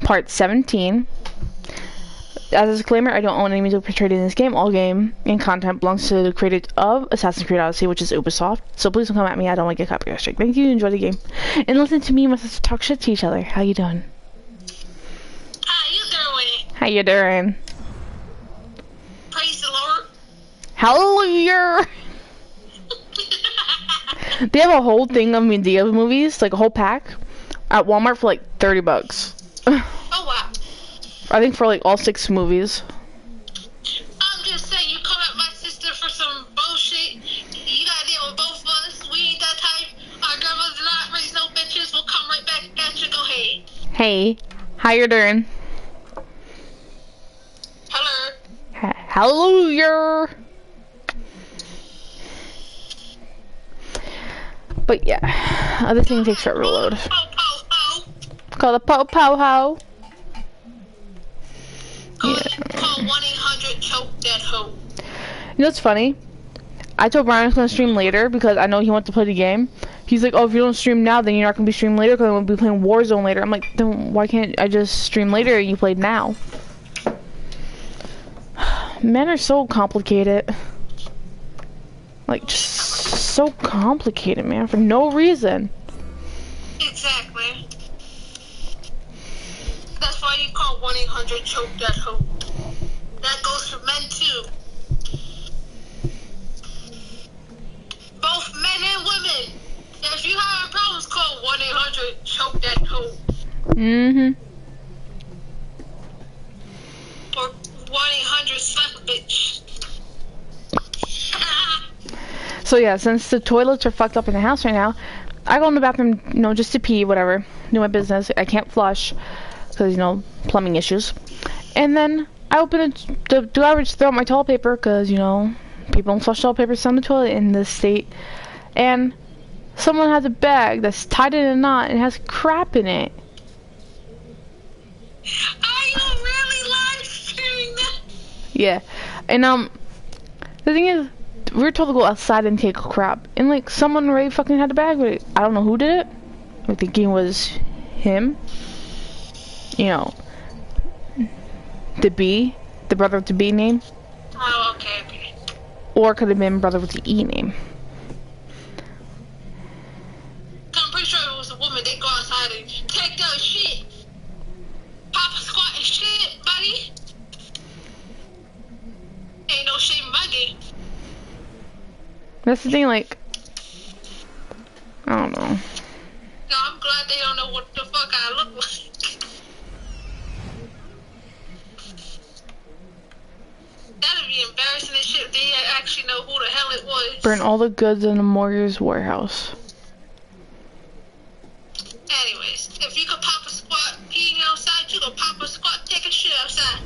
part 17. As a disclaimer, I don't own any music portrayed in this game. All game and content belongs to the creators of Assassin's Creed Odyssey, which is Ubisoft. So please don't come at me. I don't like a copyright strike. Thank you. Enjoy the game. And listen to me and my sister talk shit to each other. How you doing? How you doing? How you doing? Praise the Lord. Hallelujah! They have a whole thing of Medea movies, like a whole pack, at Walmart for like $30. Oh wow. I think for like all 6 movies. I'm just saying, you come at my sister for some bullshit. You gotta deal with both of us. We ain't that type. Our grandmas do not raise no bitches. We'll come right back at you. Go ahead. Hey, how you doing? Hello. Hallelujah! But yeah, other thing takes forever to load. Call the po-po-ho. Call 1-800-CHOKE THAT hoe. You know what's funny? I told Brian I was going to stream later because I know he wants to play the game. He's like, oh, if you don't stream now, then you're not going to be streaming later because I'm going to be playing Warzone later. I'm like, then why can't I just stream later and you played now? Men are so complicated. Like, just so complicated, man, for no reason. Exactly. That's why you call 1-800-CHOKE THAT hoe. That goes for men too. Both men and women. If you have problems, call 1-800-CHOKE THAT hoe. Mm-hmm. Or 1-800-SLAP A BITCH. So yeah, since the toilets are fucked up in the house right now, I go in the bathroom, you know, just to pee, whatever, do my business. I can't flush because, you know, plumbing issues. And then I open the garbage, throw out my toilet paper because, you know, people don't flush toilet paper down the toilet in this state. And someone has a bag that's tied in a knot and has crap in it. Are you really live streaming that? Yeah. And the thing is, we were told to go outside and take a crap, and like someone already fucking had a bag with it. I don't know who did it. I'm thinking it was him. You know, the brother with the B name. Oh, okay. Or it could have been brother with the E name. I'm pretty sure it was a woman. They go outside and take that shit. Papa squat and shit, buddy. Ain't no shame in my game. That's the thing, like, I don't know. No, I'm glad they don't know what the fuck I look like. That'd be embarrassing as shit if they actually know who the hell it was. Burn all the goods in the mortgage warehouse. Anyways, if you could pop a squat peeing outside, you could pop a squat take a shit outside.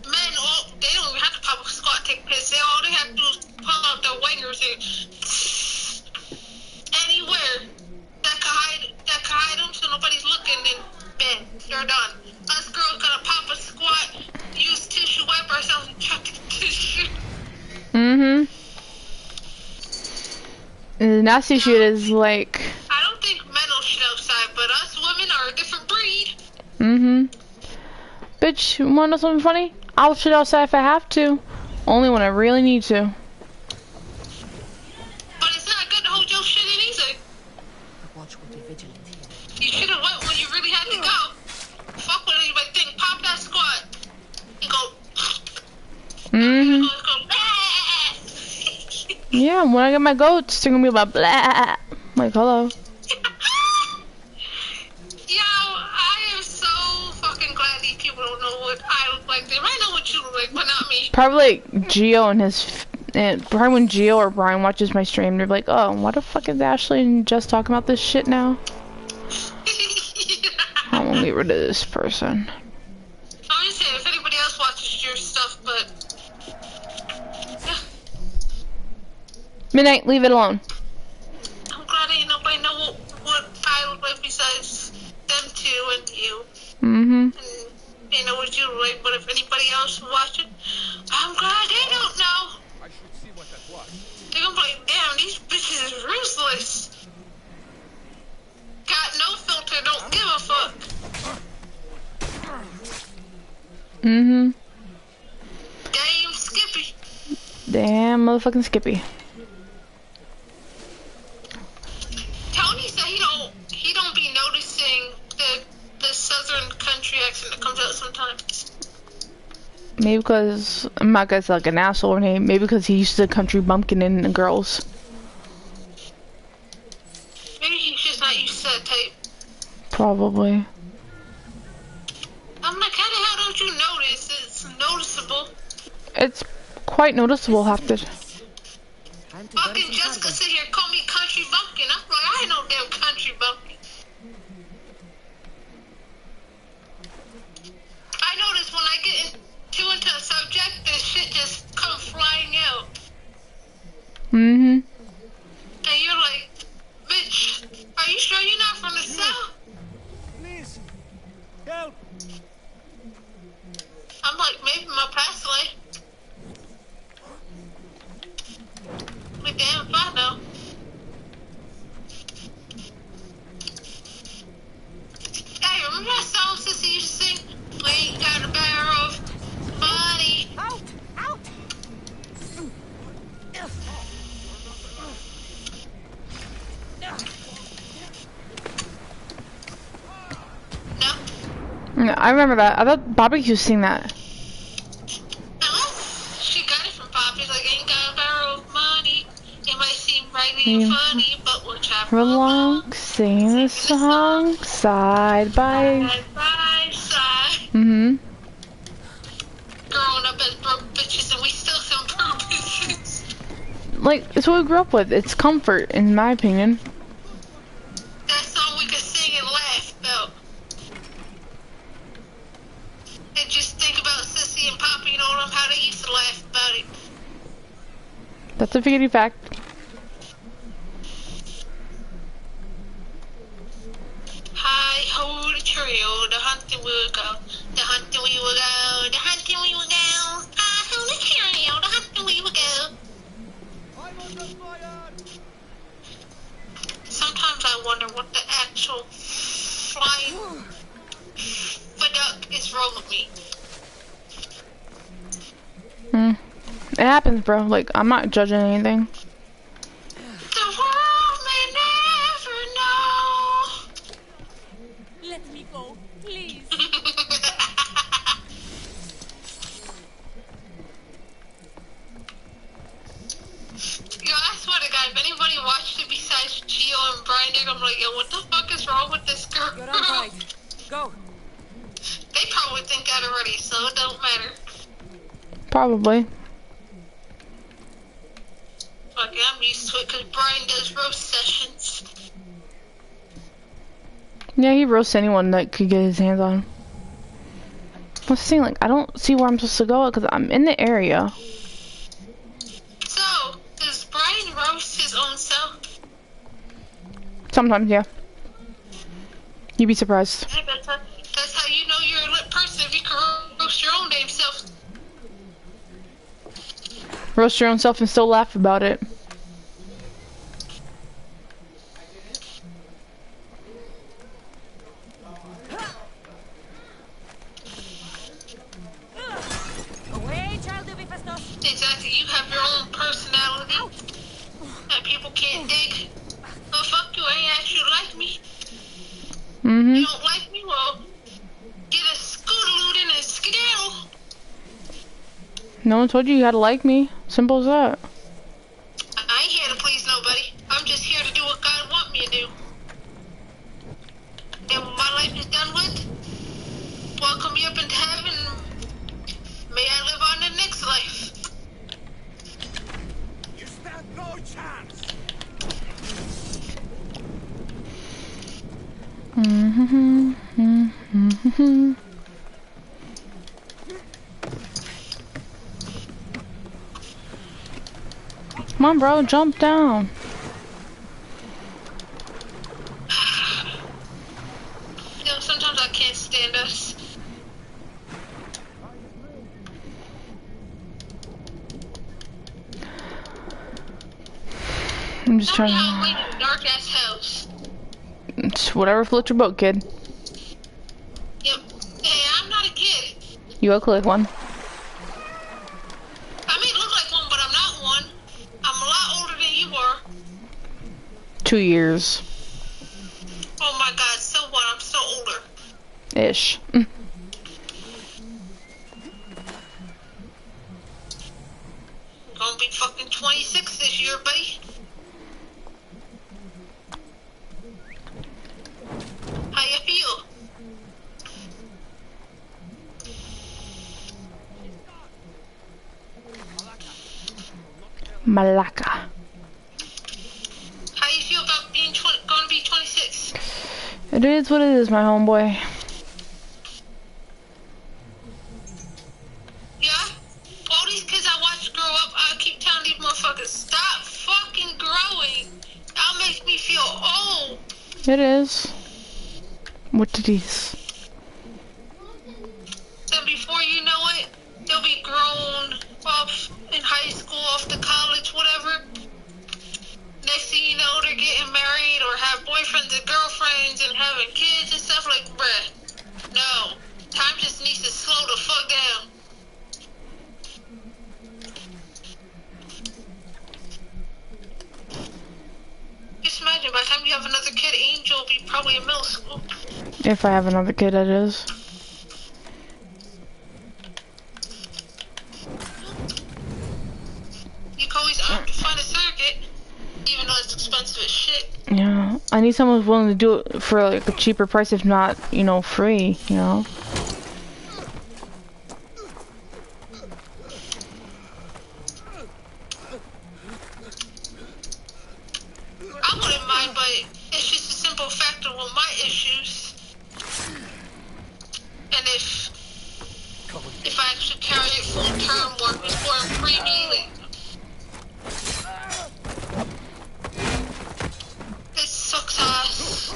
Men, they don't even have to pop a squat take a piss. All they have to do is pull out their wingers and anywhere that can hide them so nobody's looking, then bam, you're done. Us girls gotta pop a squat, use tissue, wipe ourselves, and chuck the tissue. Mm-hmm. And the nasty shit is like, I don't think men will shit outside, but us women are a different breed. mm-hmm. Bitch, you wanna know something funny? I'll shit outside if I have to. Only when I really need to. But it's not good to hold your shit in either. Watch will be vigilant here. You should have went when you really had to go. Fuck what anybody think. Pop that squat. And go. Mm-hmm. Go. Yeah, when I get my goats, they're gonna be about blah. Like, hello. Yo, I am so fucking glad these people don't know what I look like. They might know what you look like, but not me. Probably like Gio and probably when Gio or Brian watches my stream, they're like, oh, what the fuck is Ashley and Jess talking about this shit now? I'm gonna get rid of this person. I'm just saying, if anybody else watches your stuff, but yeah. Midnight, leave it alone. I'm glad ain't nobody know what I look like besides them two and you. Mm-hmm. And they know what you look like, but if anybody else watching, I'm glad they don't know. I should see what that was. They're gonna be like, damn, these bitches is ruthless. Got no filter, don't give a Mm-hmm. Damn Skippy. Damn motherfucking Skippy. Tony said he don't be noticing the southern country accent that comes out sometimes. Maybe because I'm not gonna say like an asshole name. Maybe because he used to country bumpkin in girls. Maybe he's just not used to that type. Probably. I'm like, how the hell don't you notice? It's noticeable. It's quite noticeable, half the. Fucking Jessica sit here and call me country bumpkin. I'm like, I ain't no damn country bumpkin. I notice when I get into a subject, this shit just come flying out. Mm-hmm. And you're like, bitch, are you sure you're not from the south? Please, help! I'm like, maybe my past life. But damn if I know. Hey, remember that song Sissy used to sing? We ain't got a barrel of money. Out! Out! No. I remember that. I thought Bobby used to sing that. Unless she got it from Poppy, like, ain't got a barrel of money. It might seem right and funny, but we'll travel Along, sing the song, side by. side by side. Mm-hmm. Growing up as broke bitches, and we still some broke bitches. Like, it's what we grew up with. It's comfort, in my opinion. That song we could sing and laugh about. And just think about Sissy and Poppy and all them, how they used to laugh about it. That's a figurative fact. Hi ho the trio, the hunting we will go, the hunting we will go, the hunting we will go. Hi ho the trio, the hunting we will go. I'm under fire! Sometimes I wonder what the actual flying fuck is wrong with me. It happens, bro. Like, I'm not judging anything. The world may never know. Let me go, please. Yo, I swear to God, if anybody watched it besides Gio and Brian, they're gonna be like, yo, what the fuck is wrong with this girl? You're on right. Go. They probably think that already, so it don't matter. Probably. Fuck it, I'm used to it because Brian does roast sessions. Yeah, he roasts anyone that could get his hands on. Let's see, like, I don't see where I'm supposed to go because I'm in the area. So, does Brian roast his own self? Sometimes, yeah. You'd be surprised. Hey, that's how you know you're a lit person, if you can roast your own damn self. Roast your own self and still laugh about it. Away, child of Hephaestus. Exactly, you have your own personality that people can't dig. But fuck you, ain't actually like me. Mm-hmm. You don't like me? Well, get a scootaloo in and skedaddle. No one told you you had to like me. Simple as that. I ain't here to please nobody. I'm just here to do what God want me to do. And when my life is done with, welcome me up into heaven. May I live on the next life. You stand no chance! Mm-hmm. Mm-hmm. Come on, bro, jump down. You know, sometimes I can't stand us. I'm just Tell me trying how to... I live in a dark ass house. It's whatever floats your boat, kid. Yep. Hey, I'm not a kid. You look like one. I may look like one, but I'm not one. I'm a lot older than you were. 2 years. Oh my god, so what? I'm so older. Ish. Gonna be fucking 26 this year, buddy. How you feel? Malaka. How you feel about being gonna be 26? It is what it is, my homeboy. Yeah? All these kids I watch grow up, I keep telling these motherfuckers, stop fucking growing. That makes me feel old. It is. What did these? Then before you know it, they'll be grown off in high school, off to college, whatever. Next thing you know, they're getting married or have boyfriends and girlfriends and having kids and stuff like, bruh. No. Time just needs to slow the fuck down. Just imagine, by the time you have another kid, Angel will be probably in middle school. If I have another kid, that is. You can always find a surrogate, even though it's expensive as shit. Yeah. I need someone who's willing to do it for like a cheaper price, if not, you know, free, you know? I wouldn't mind, but it's just a simple factor with my issues. And if I actually carry it full term or before I'm pre-me, it sucks ass.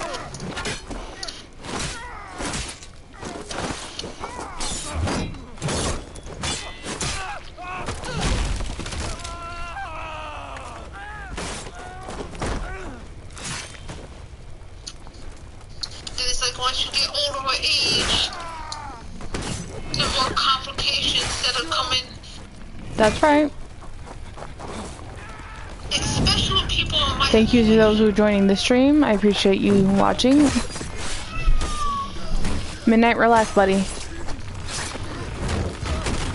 It's like once you get older with age, there are more complications that are coming. That's right. Especially with people in my Thank you to those who are joining the stream. I appreciate you watching. Midnight, relax, buddy. And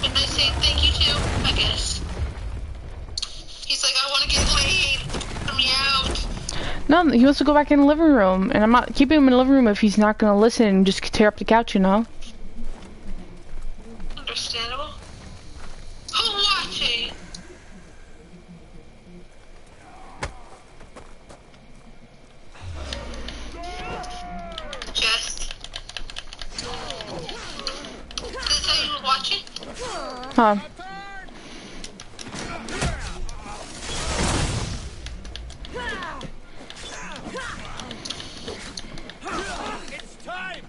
I say thank you too, I guess. He's like, I want to get laid. Let me out. No, he wants to go back in the living room, and I'm not keeping him in the living room if he's not gonna listen and just tear up the couch, you know? Understandable. Who's watching? Jess. Did it tell you were watching? Huh. It's time!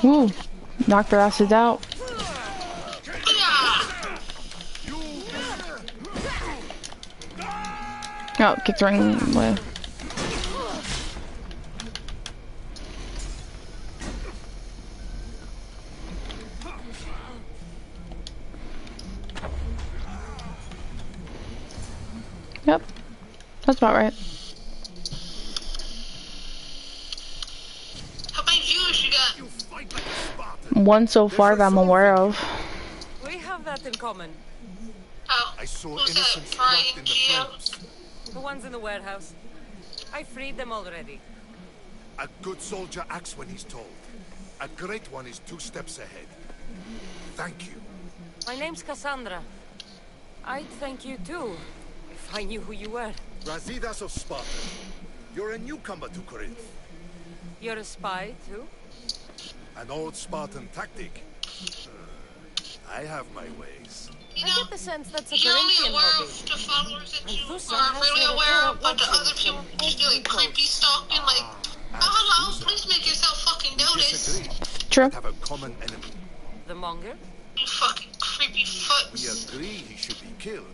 Ooh. Knocked their asses out. Oh, kicked the ring away. Yep. That's about right. How many viewers you got? You fight like a Spartan. One so far that I'm aware of. We have that in common. Oh, I saw who's innocents that? trapped Brian in the Gio? flames. The ones in the warehouse. I freed them already. A good soldier acts when he's told. A great one is 2 steps ahead. Thank you. My name's Cassandra. I'd thank you too, if I knew who you were. Razidas of Sparta. You're a newcomer to Corinth. You're a spy too? An old Spartan tactic. I have my ways. You I know, get the sense that's a you're only Corinthian aware hobby. of the followers that you Fusa are has really her aware of, own but the watching other people from just do like every creepy post. stalking, like, oh hello, please make yourself fucking We notice. disagree, True. but have a common enemy. The monger? You fucking creep. creepy We fucks. agree he should be killed,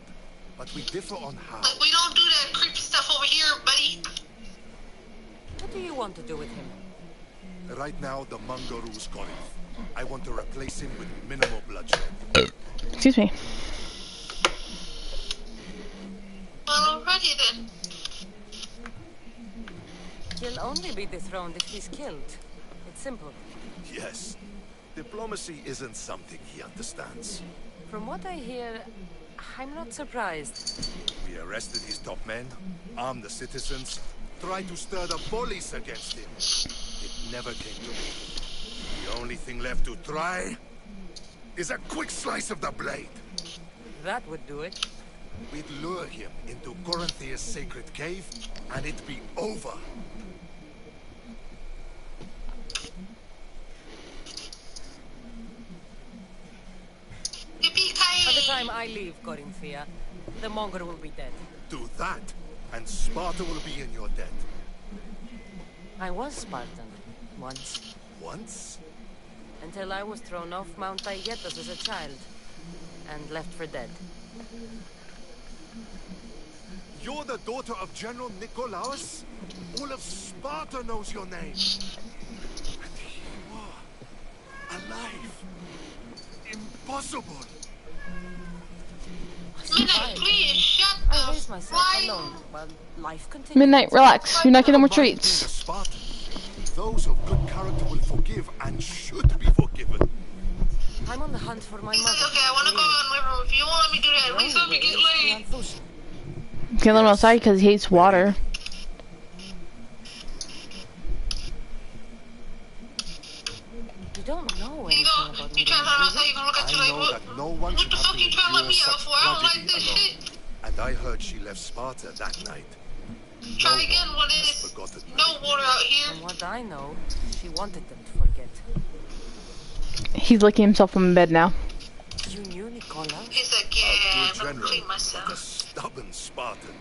but we differ on how. Like, we don't do that creepy stuff over here, buddy. What do you want to do with him? Right now, the Mangaru's got him. I want to replace him with minimal bloodshed. Excuse me. Well, alrighty then. He'll only be dethroned if he's killed. It's simple. Yes. Diplomacy isn't something he understands. From what I hear, I'm not surprised. We arrested his top men, armed the citizens, tried to stir the police against him. It never came to me. The only thing left to try is a quick slice of the blade. That would do it. We'd lure him into Corinthia's sacred cave, and it'd be over. By the Yippee-ki-yay! time I leave Corinthia, the Monger will be dead. Do that, and Sparta will be in your debt. I was Spartan, once. Once? Until I was thrown off Mount Taygetus as a child, and left for dead. You're the daughter of General Nikolaos? All of Sparta knows your name. And here you are, alive. Impossible. Midnight, please shut I the raised myself flying. alone, while life continued. Midnight, relax. You're not getting more By being a treats. Spartan, those of good character will forgive and should be forgiven. I'm on the hunt for my He's mother. like, okay, I want to go out in the living room. If you won't let me do that, at least let me get laid. Can't let him outside because he hates water. You don't know You anything go, about you me. try to run outside, you gonna look at you I like, know what? that no one What should the have fuck to you trying to let endure me out such for? I don't like tragedy this alone. shit. And I heard she left Sparta that night. Try No again one when has it is forgotten no her. water out here. From what I know, she wanted them to forget. He's licking himself from bed now. You knew Nikolaos He's like, A yeah, good I'm gonna general, clean but a myself. stubborn Spartan.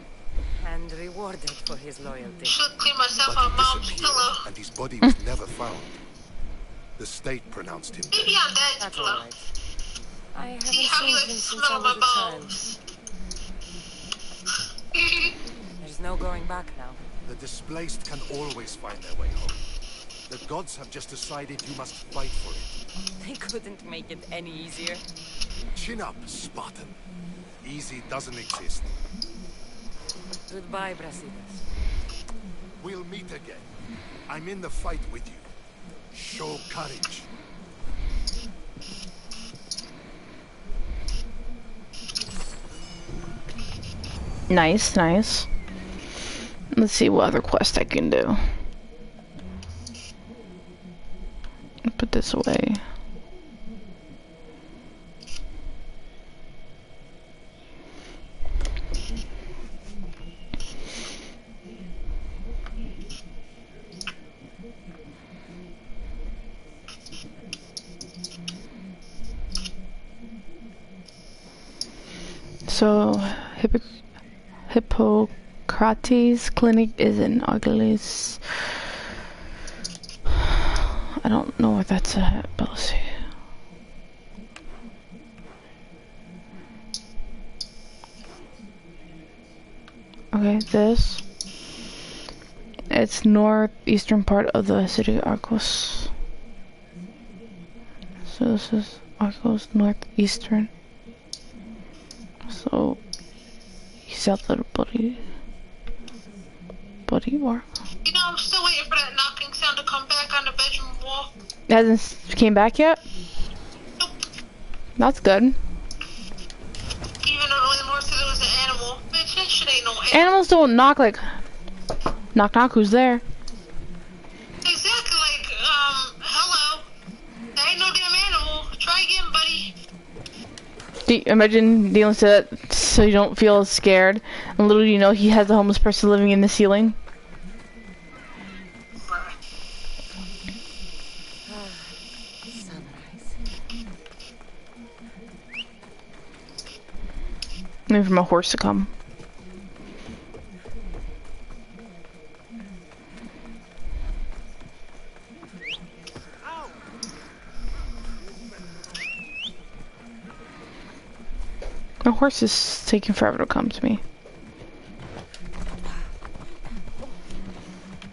and rewarded for his loyalty. Should clean myself But on he mom's disappeared, pillow. and his body was never found. The state pronounced him Maybe dead. on dad's That's pillow. alright. I haven't See how you seen like him since I smell my was a child. bones. There's no going back now. The displaced can always find their way home. The gods have just decided you must fight for it. They couldn't make it any easier. Chin up, Spartan. Easy doesn't exist. Goodbye, Brasidas. We'll meet again. I'm in the fight with you. Show courage. Nice, nice. Let's see what other quest I can do. Put this away. So, Hippocrates Clinic is in Augulis. I don't know what that's at, but let's see. Okay, this. It's northeastern part of the city of Arcos. So this is Arcos northeastern. So south of the body work. You know, I'm still waiting for that knocking sound to come back on the bedroom wall. It hasn't came back yet? Nope. That's good. Even though the North said it was an animal. Bitch, that shit ain't no animal. Animals don't knock like knock knock, who's there? Exactly, like, hello. That ain't no damn animal. Try again, buddy. Imagine dealing with that so you don't feel scared. And little you know he has a homeless person living in the ceiling. Sunrise. Maybe from a horse to come. My horse is taking forever to come to me.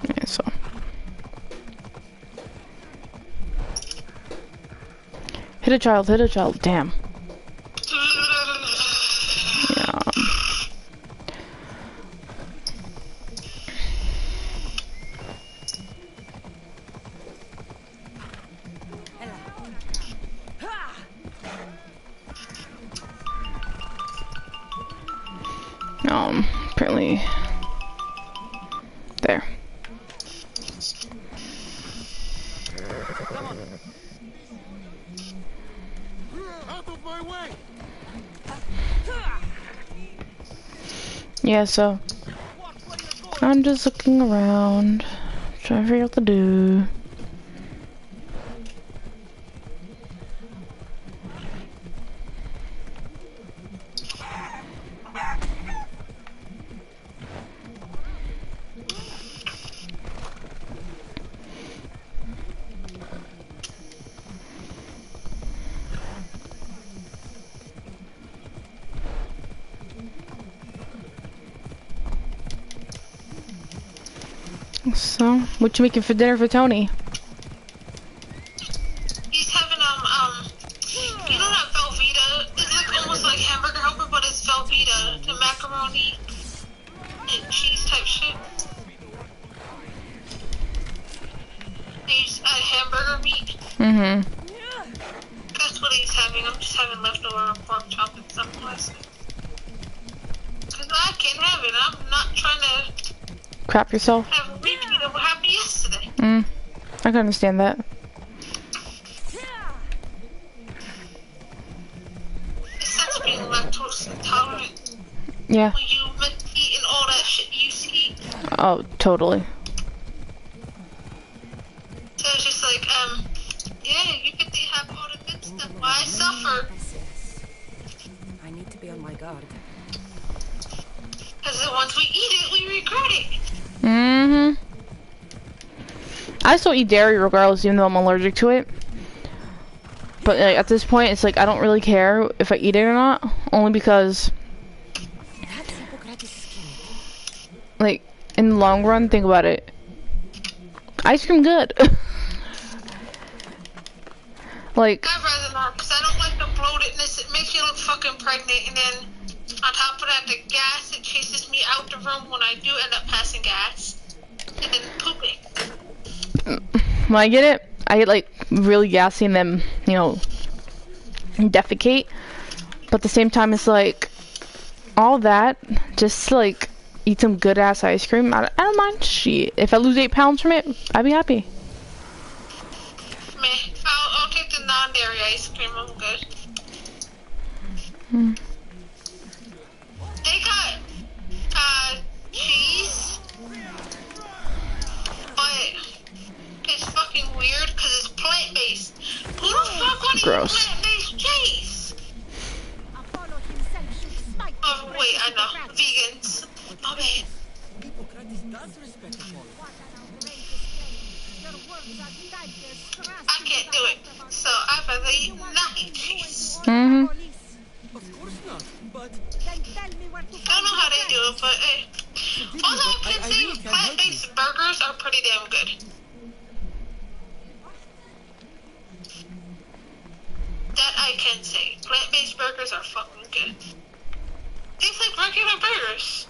Yeah, so. Hit a child, damn. Yeah. Apparently. There. Out of my way! Yeah, so I'm just looking around, trying to figure out what to do. So, what you making for dinner for Tony? He's having you know that Velveeta? It's like almost like hamburger helper, but it's Velveeta, the macaroni and cheese type shit. They just add hamburger meat. Mm-hmm. That's what he's having. I'm just having leftover pork chop and stuff last night. Cause I can't have it. I'm not trying to Crap yourself. have a repeat of what happened yesterday. I can understand that. It sucks being lactose intolerant. Yeah. When you eating all that shit you used to eat. Oh, totally. So it's just like, yeah, you get to have all the good stuff while I suffer. I need to be on my guard. Because then once we eat it, we regret it. Mm-hmm. I still eat dairy regardless, even though I'm allergic to it. But like, at this point, it's like I don't really care if I eat it or not, only because, like, in the long run, think about it. Ice cream good. Like, I'd rather not, because I don't like the bloatedness. It makes you look fucking pregnant, and then on top of that, the gas, it chases me out the room when I do end up passing gas. And then pooping. when I get it, I get like really gassy and then, you know, defecate. But at the same time, it's like all that, just like eat some good ass ice cream. I don't mind shit. If I lose 8 pounds from it, I'd be happy. Meh. I'll take the non-dairy ice cream. I'm good. They got cheese, but it's fucking weird because it's plant-based. Who the fuck would eat Gross. plant-based cheese? Oh wait, I know. Vegans. My bad. I can't do it, so I'd rather not eat cheese. Mm-hmm. I don't know how they do it, but hey. All I can say, plant-based burgers are pretty damn good. That I can say. Plant-based burgers are fucking good. Tastes like regular burgers.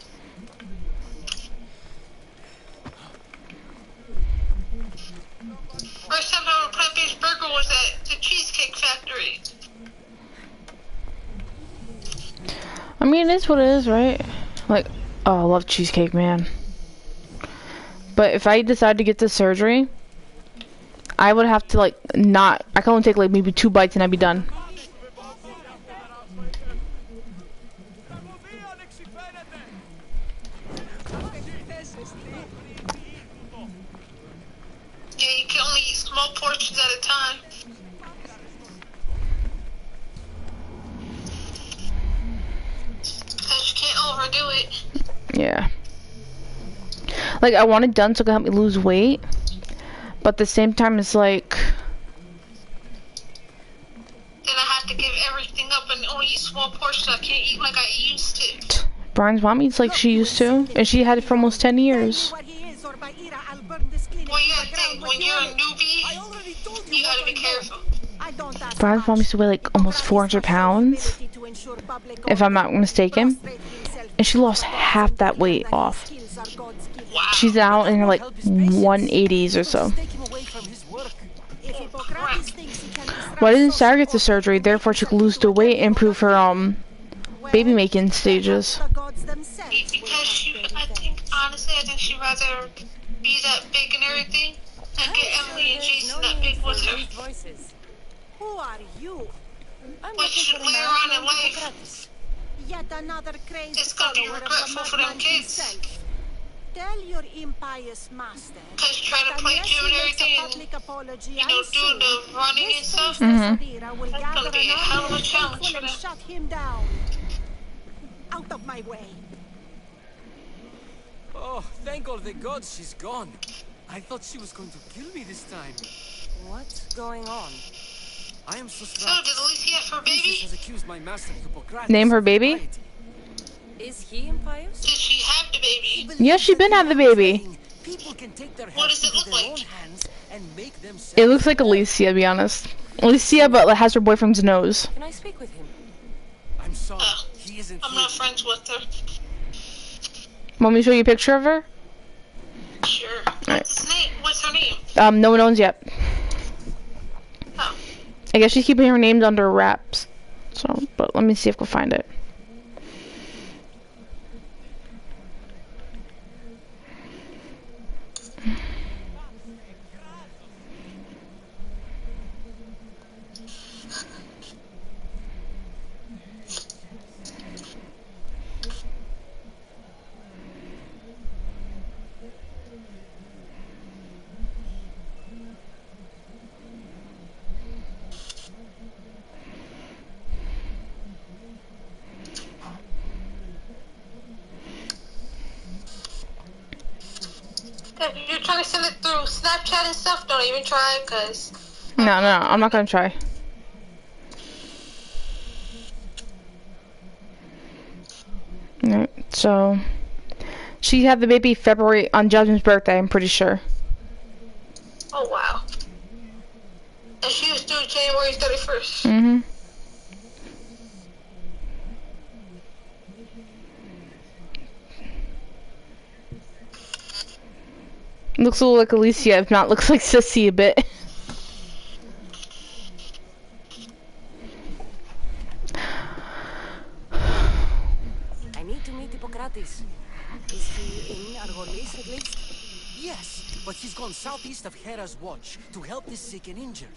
First time I had a plant-based burger was at the Cheesecake Factory. I mean, it is what it is, right? Like, oh, I love cheesecake, man. But if I decide to get the surgery, I would have to, like, not... I can only take, like, maybe 2 bites and I'd be done. Yeah, you can only eat small portions at a time. Because you can't overdo it. Yeah. Like, I want it done so it can help me lose weight. But at the same time, it's like... Then I have to to give everything up and only eat small portions. I can't eat like I used to. Brian's mom eats like she used to, and she had it for almost 10 years. Well, you gotta think, when you're a newbie, you gotta be careful. Brian's mom used to weigh like almost 400 pounds, if I'm not mistaken, and she lost half that weight off. Wow. She's now in her like 180s or so. Why didn't Sarah get the surgery? Therefore, she could lose the weight and improve her baby making stages. Because honestly, I think she'd rather be that big and everything and get Emily and Jason that big with her. Who are you? Which later on in life, Yet another crazy it's gonna be follower of the regretful for them madman kids. himself. Tell your impious master Because trying to play unless gym he and makes a everything, public apology, you know, I doing say, the running and this stuff, Sarira will That's gather gonna be a an hell of army a of challenge faithful for and them. shut him down. Out of my way. Oh, thank all the gods she's gone. I thought she was going to kill me this time. What's going on? I am so So, strong. did Alicia have her Princess baby? has accused my master Hippocrates Name her of baby? impiety. Is he impious? Did she have the baby? Yeah, she been had the baby. People can take their What health does it into look their like? own hands and make themselves It looks like Alicia, to be honest. Alicia, but has her boyfriend's nose. Can I speak with him? I'm sorry. Oh, He isn't I'm here. not friends with her. Want me to show you a picture of her? Sure. What's his name? What's her name? No one owns yet. Oh. I guess she's keeping her names under wraps. So, but let me see if I can find it. If you're trying to send it through Snapchat and stuff, don't even try, because... No, I'm not gonna try. Alright, so she had the baby February on Jasmine's birthday, I'm pretty sure. Oh, wow. And she was due January 31st. Mm-hmm. Looks a little like Alicia, if not looks like Sissy a bit. I need to meet Hippocrates. Is he in Argolis at least? Yes, but he's gone southeast of Hera's watch to help the sick and injured.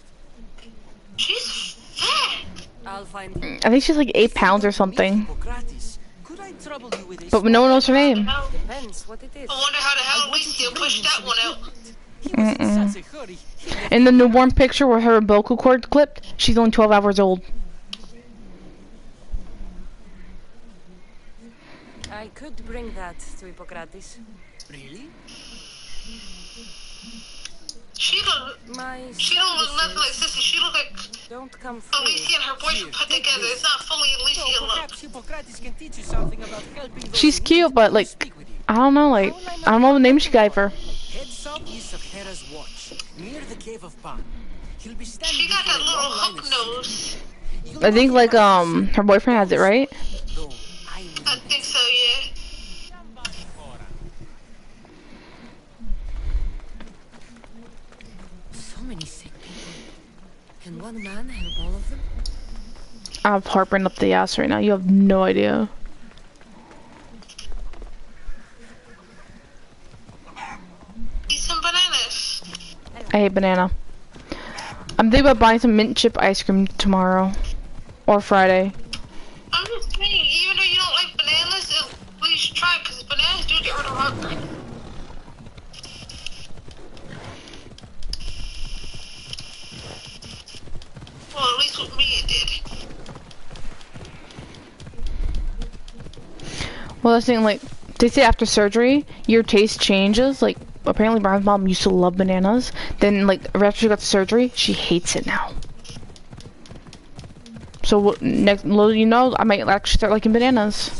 She's fat. I'll find him. I think she's like 8 pounds or something. Hippocrates, could I trouble you with a But no one knows her name. No. Depends what it is. I wonder how the hell Alicia pushed that one out. He was in such a hurry. He left In the newborn picture where her vocal cord clipped, she's only 12 hours old. I could bring that to Hippocrates. Really? She don't look nothing like Sissy. She look like Don't come free. Alicia and her boyfriend put together. It's not fully So Alicia look. perhaps Hippocrates can teach you something about helping those She's in cute, need but to like, speak with you. I don't know, like, I don't know what name she gave her. Head southeast of Hera's watch, near the cave of Pan. He'll be standing She got before that a little long line hook of nose. sick. You'll I think not like, find her boyfriend has it, right? though I I think so, yeah. So many sick people. Can one man help all of them? I have heartburn up the ass right now. You have no idea. Eat some bananas. I hate banana. I'm thinking about buying some mint chip ice cream tomorrow. Or Friday. I'm just saying, even though you don't like bananas, at least try it, because bananas do get rid of heartburn. Well, at least with me it did. Well, that's the thing, like, they say after surgery, your taste changes. Like, apparently Brian's mom used to love bananas. Then, like, after she got the surgery, she hates it now. So next, little you know, I might actually start liking bananas.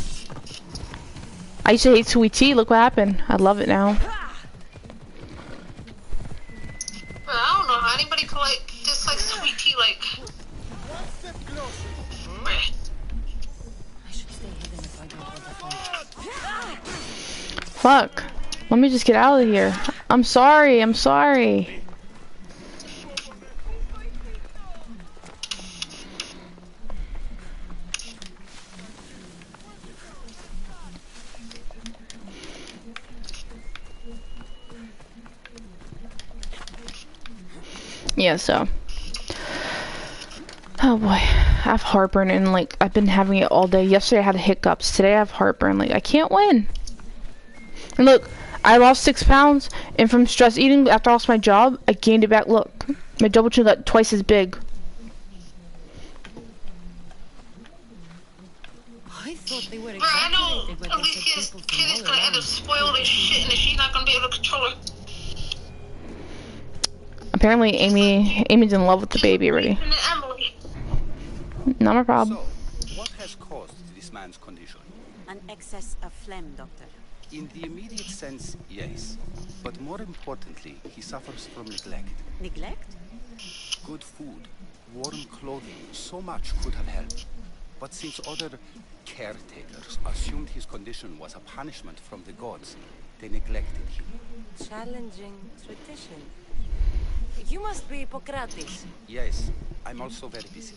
I used to hate sweet tea. Look what happened. I love it now. Bro, I don't know how anybody could like dislike sweet tea. Like, bruh. I should stay hidden if I don't want to fight. Fuck. Let me just get out of here. I'm sorry. I'm sorry. Yeah, so. Oh boy. I have heartburn and like I've been having it all day. Yesterday I had hiccups. Today I have heartburn. Like I can't win. And look, I lost 6 pounds and from stress eating after I lost my job, I gained it back. Look, my double chin got twice as big. I thought they were Bro, I know exaggerated when they said Alicia's people kid from is all gonna end up around. spoiled as shit, and she's not gonna be able to control her. Apparently Amy's in love with the baby already. And then Emily. Not my problem. So, what has caused this man's condition? An excess of phlegm, doctor. In the immediate sense, yes. But more importantly, he suffers from neglect. Neglect? Good food, warm clothing, so much could have helped. But since other caretakers assumed his condition was a punishment from the gods, they neglected him. Challenging tradition. You must be Hippocrates. Yes, I'm also very busy.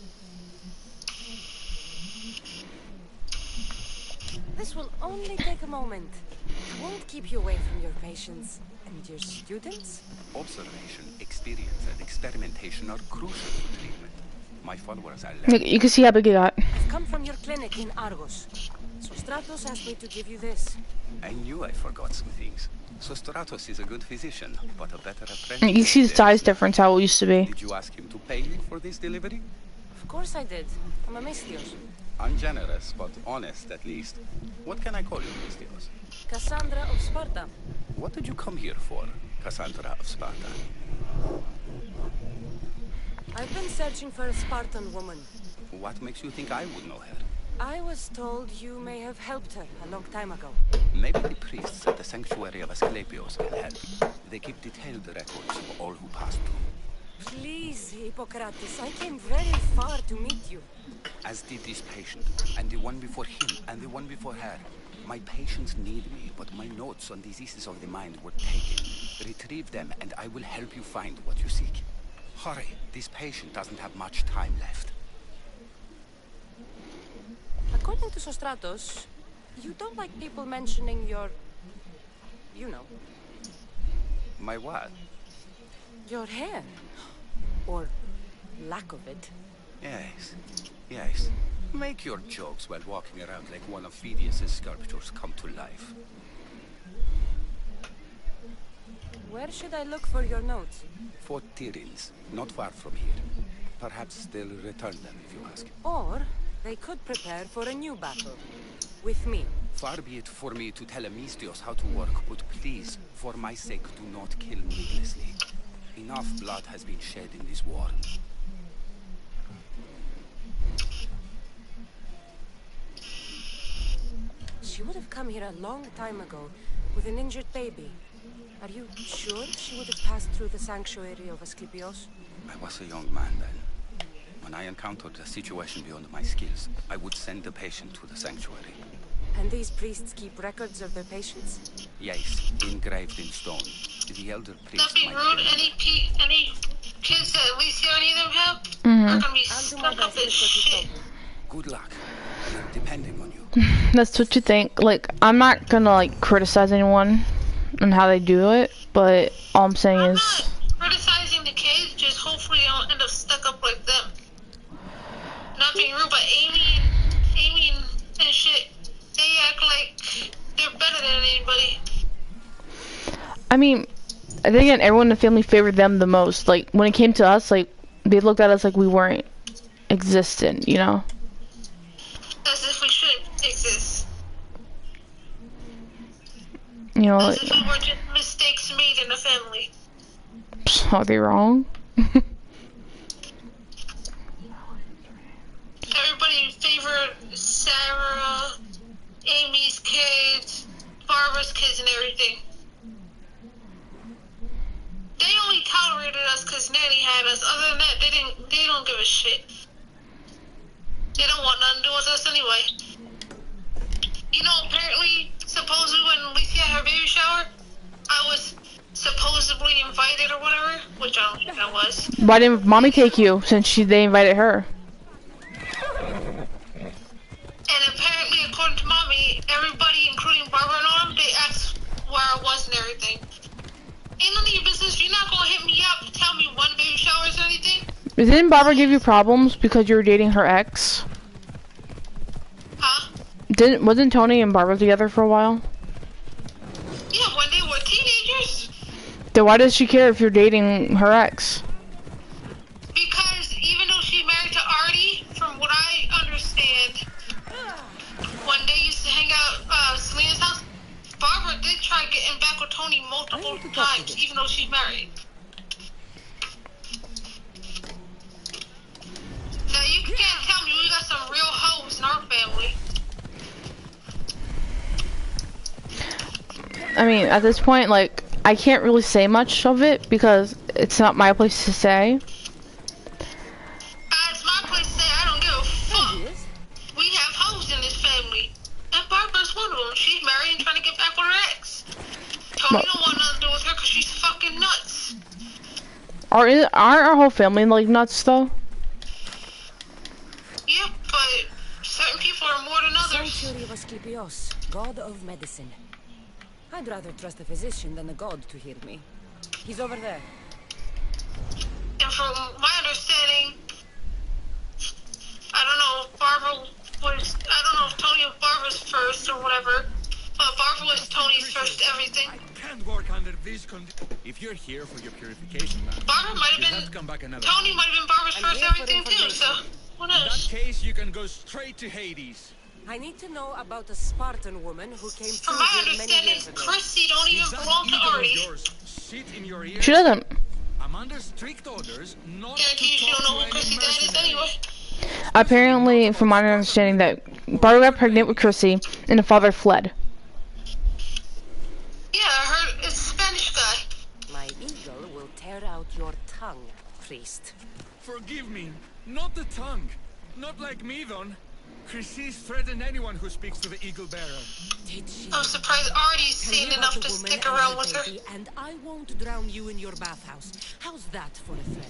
This will only take a moment. I won't keep you away from your patients. And your students? Observation, experience, and experimentation are crucial to treatment. My followers are Look, you can see how big it got. I've come from your clinic in Argos. So Stratos asked me to give you this. I knew I forgot some things. So Stratos is a good physician, but a better apprentice. You can see the size difference how it used to be. Did you ask him to pay you for this delivery? Of course I did. I'm a Mystios. Ungenerous, but honest at least. What can I call you, Mystios? Cassandra of Sparta. What did you come here for, Cassandra of Sparta? I've been searching for a Spartan woman. What makes you think I would know her? I was told you may have helped her a long time ago. Maybe the priests at the sanctuary of Asclepios can help. They keep detailed records of all who passed through. Please, Hippocrates, I came very far to meet you. As did this patient, and the one before him, and the one before her. My patients need me, but my notes on diseases of the mind were taken. Retrieve them, and I will help you find what you seek. Hurry, this patient doesn't have much time left. According to Sostratos, you don't like people mentioning your... you know, My what? your hair. Or lack of it. Yes, yes. Make your jokes while walking around like one of Phidias' sculptures come to life. Where should I look for your notes? 4 Tyrins, not far from here. Perhaps they'll return them if you ask. Or they could prepare for a new battle. With me. Far be it for me to tell Amistios how to work, but please, for my sake, do not kill needlessly. Enough blood has been shed in this war. She would have come here a long time ago with an injured baby. Are you sure she would have passed through the sanctuary of Asclepios? I was a young man then. When I encountered a situation beyond my skills, I would send the patient to the sanctuary. And these priests keep records of their patients? Yes, engraved in stone. The elder Not priest being might rude, tell me. any kids that Alicia or any of them have are gonna be I'll do my stuck up best as with what you shit. told me. Good luck. Depending on you. That's what you think. Like, I'm not gonna like criticize anyone on how they do it, but all I'm saying I'm is, not criticizing the kids, just hopefully they don't end up stuck up like them. Not being rude, but Amy and shit, they act like they're better than anybody. I mean, I think again, everyone in the family favored them the most. Like, when it came to us, like, they looked at us like we weren't existent, you know? As if we shouldn't exist. You know, As like, if we were just mistakes made in the family. are they wrong? Everybody Sarah, Amy's kids, Barbara's kids, and everything. They only tolerated us because Nanny had us. Other than that, they don't give a shit. They don't want nothing to do with us anyway. You know, apparently, supposedly when Alicia had her baby shower, I was supposedly invited or whatever, which I don't think I was. Why didn't mommy take you since they invited her? And apparently, according to mommy, everybody, including Barbara and all them, they asked where I was and everything. Ain't none of your business. You're not gonna hit me up and tell me when baby showers or anything. Didn't Barbara give you problems because you were dating her ex? Huh? Wasn't Tony and Barbara together for a while? Yeah, when they were teenagers. Then why does she care if you're dating her ex? Because even though she's married to Artie, from what I understand, when they used to hang out at Selena's house, Barbara did try getting back with Tony multiple times, even though she's married. Now you can't tell me we got some real hoes in our family. I mean, at this point, like, I can't really say much of it because it's not my place to say. It's my place to say I don't give a fuck. We have hoes in this family. And Barbara's one of them. She's married and trying to get back with her ex. Tony don't want nothing to do with her because she's fucking nuts. Aren't our whole family like nuts though? Yep, but certain people are more than others. Sanctuary of Asclepios, god of medicine. I'd rather trust a physician than a god to heal me. He's over there. And from my understanding, I don't know if Barbara was, I don't know if Tony and Barbara's first or whatever, but Barbara was Tony's first everything. I can't work under these conditions. If you're here for your purification, man, Barbara might you have have to come back been, another Tony time. might have been Barbara's I'm first here for everything too, so who In that knows? case, you can go straight to Hades. I need to know about a Spartan woman who came From through my here many understanding, years ago. Chrissy don't even Is that belong to either of Artie. yours? Sit in your ear. She doesn't. I'm under strict orders not Guarantee you to she talk don't know to who any Chrissy's dad is mercenary. anyway. Apparently, from my understanding, that Barbara got pregnant with Chrissy and the father fled. Yeah, I heard it's a Spanish guy. My eagle will tear out your tongue, priest. Forgive me, not the tongue. Not like me, Don. Chrysis threatened anyone who speaks to the Eagle Bearer. Did she? I'm surprised Artie's Tell seen me enough about to the woman stick and around the with her. baby, and I won't drown you in your bathhouse. How's that for a threat?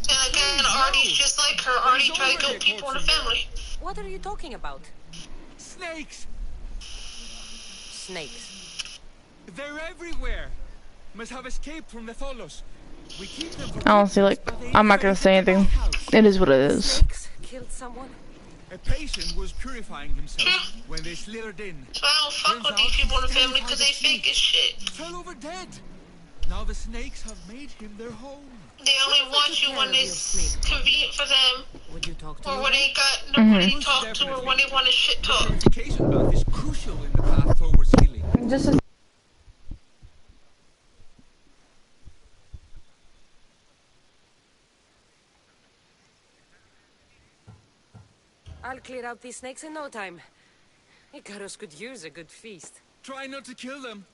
And again, Artie's just like her. Artie tried to kill people in the family. What are you talking about? Snakes! Snakes. They're everywhere! Must have escaped from the Tholos. We keep them for Honestly, like, but they I'm not gonna say infected the anything. bathhouse. It is what it is. Snakes killed someone? A patient was purifying himself when they slithered in. So I don't fuck with these people in the family because they fake as shit. Fell over dead. Now the snakes have made him their home. They only want you when it's convenient for them, Would you talk to or me? when they got nobody to talk to, or when they want to shit talk. Purification bath is crucial in the path towards healing. Just I'll clear out these snakes in no time. Icarus could use a good feast. Try not to kill them.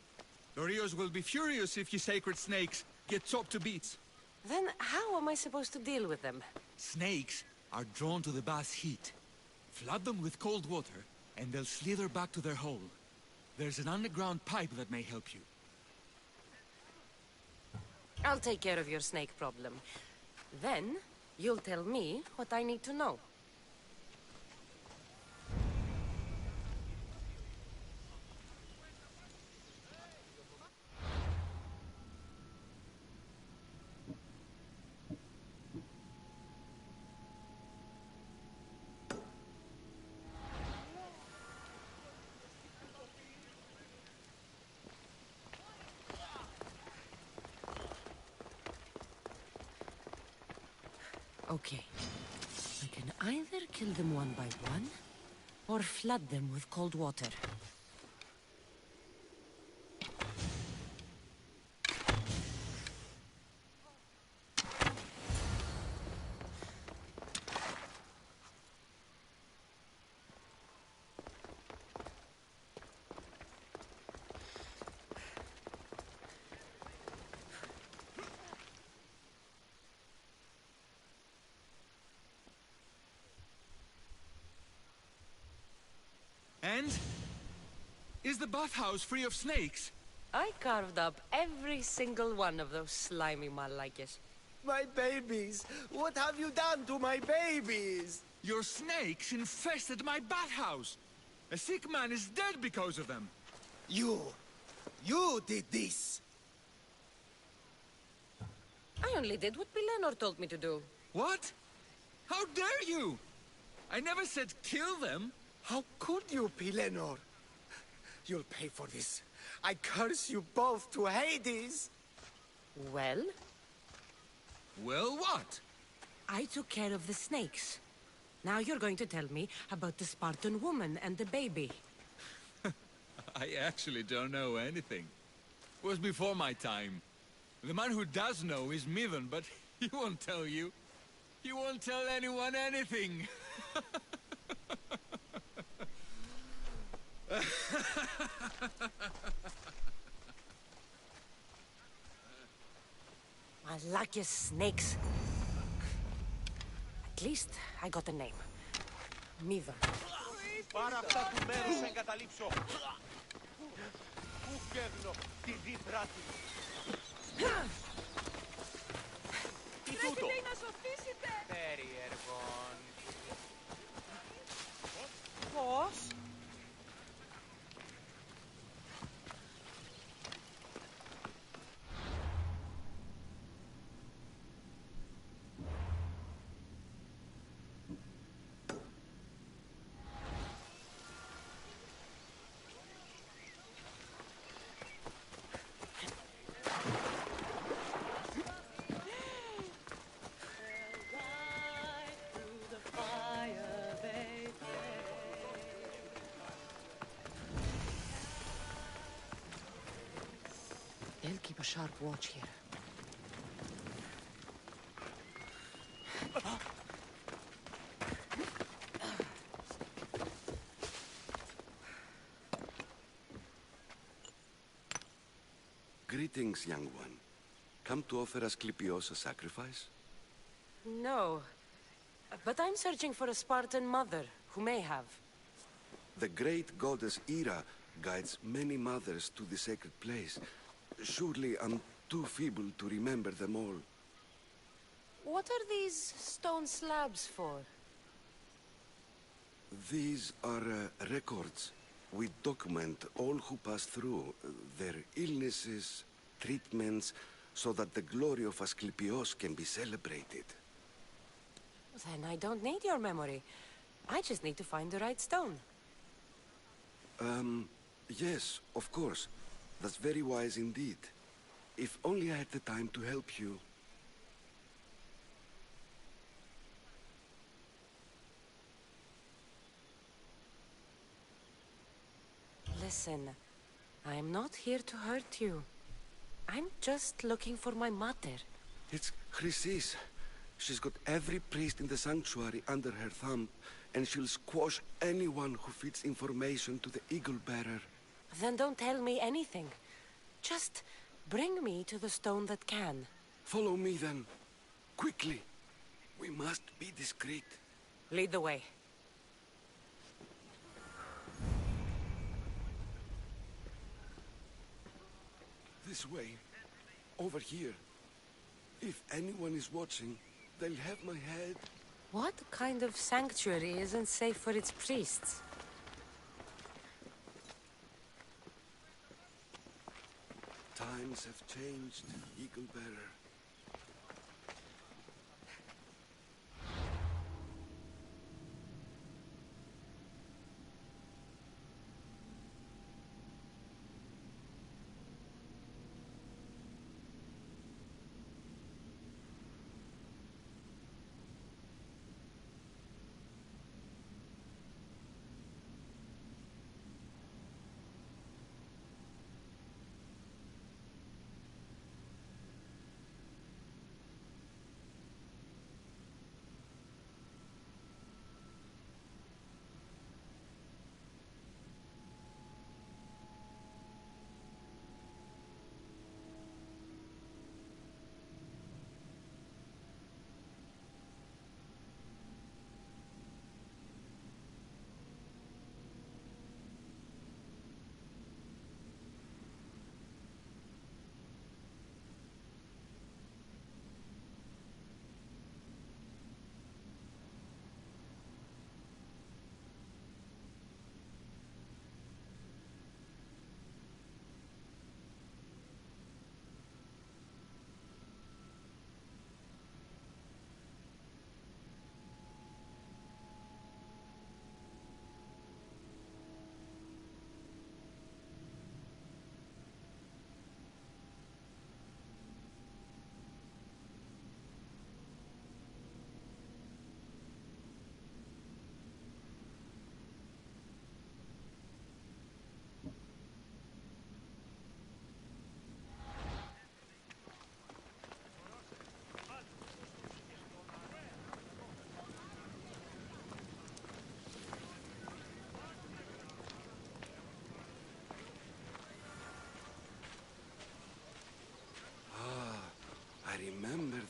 The Rios will be furious if you sacred snakes get chopped to bits. Then how am I supposed to deal with them? Snakes are drawn to the bath's heat. Flood them with cold water, and they'll slither back to their hole. There's an underground pipe that may help you. I'll take care of your snake problem. Then, you'll tell me what I need to know. Okay. I can either kill them one by one, or flood them with cold water. friend? Is the bathhouse free of snakes? I carved up every single one of those slimy malakes. My babies! What have you done to my babies? Your snakes infested my bathhouse! A sick man is dead because of them! You did this! I only did what Pilenor told me to do. What? How dare you? I never said kill them! How could you, Pilenor? You'll pay for this. I curse you both to Hades! Well, Well, what? I took care of the snakes. Now you're going to tell me about the Spartan woman and the baby. I actually don't know anything. It was before my time. The man who does know is Midon, but he won't tell you. He won't tell anyone anything. Malakes snakes. At least I got a name. Midon. Πάρα αυτά του μέρους να εγκαταλείψω. Πού φεύγω, τη δίπράτη. Τι τούτο. Πρέπει να σωθήσετε. Περίεργον. Πώς? They'll keep a sharp watch here. Greetings, young one. Come to offer Asclepios a sacrifice? No. But I'm searching for a Spartan mother who may have. The great goddess Ira guides many mothers to the sacred place. Surely I'm too feeble to remember them all. What are these stone slabs for? These are records. We document all who pass through, their illnesses, treatments, so that the glory of Asclepios can be celebrated. Then I don't need your memory. I just need to find the right stone. Yes, of course. That's very wise indeed. If only I had the time to help you. Listen, I'm not here to hurt you. I'm just looking for my mother. It's Chrysis. She's got every priest in the sanctuary under her thumb, and she'll squash anyone who feeds information to the Eagle Bearer. Then don't tell me anything. Just bring me to the stone that can. Follow me then. Quickly. We must be discreet. Lead the way. This way. Over here. If anyone is watching, they'll have my head. What kind of sanctuary isn't safe for its priests? Times have changed, Eagle Bearer.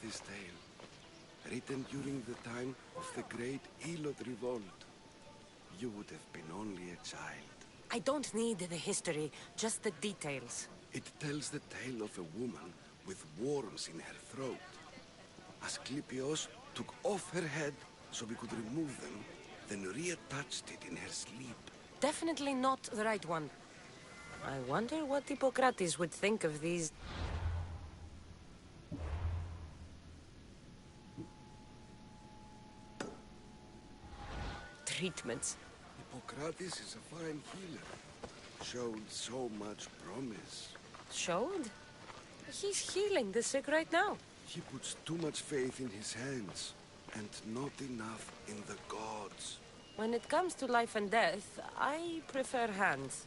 this tale, written during the time of the Great Elot Revolt. You would have been only a child. I don't need the history, just the details. It tells the tale of a woman with worms in her throat. Asclepios took off her head so we could remove them, then reattached it in her sleep. Definitely not the right one. I wonder what Hippocrates would think of these... treatments. Hippocrates is a fine healer. Showed so much promise. Showed? He's healing the sick right now. He puts too much faith in his hands, and not enough in the gods. When it comes to life and death, I prefer hands.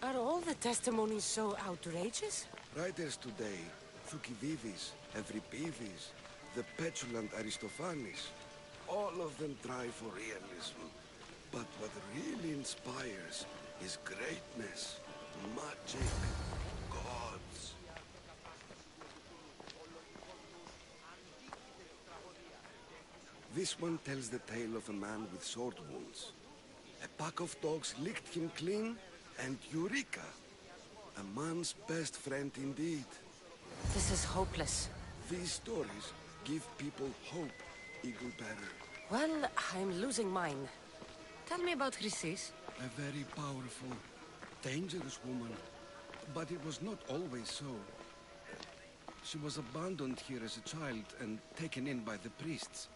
Are all the testimonies so outrageous? Writers today, Thucydides, Euripides, the petulant Aristophanes, all of them try for realism. But what really inspires is greatness, magic, gods. This one tells the tale of a man with sword wounds. A pack of dogs licked him clean, and Eureka! A man's best friend indeed. This is hopeless. These stories give people hope, Eagle Bearer. Well, I'm losing mine. Tell me about Chrysis. A very powerful, dangerous woman. But it was not always so. She was abandoned here as a child and taken in by the priests.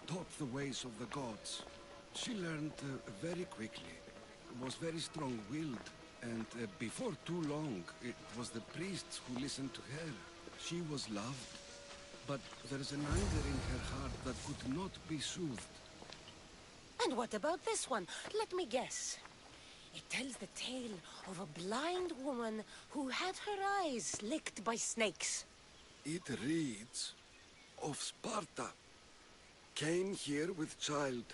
Taught the ways of the gods. She learned very quickly. Was very strong-willed. And before too long, it was the priests who listened to her. She was loved. But there is an anger in her heart that could not be soothed. And what about this one? Let me guess. It tells the tale of a blind woman who had her eyes licked by snakes. It reads of Sparta. Came here with child.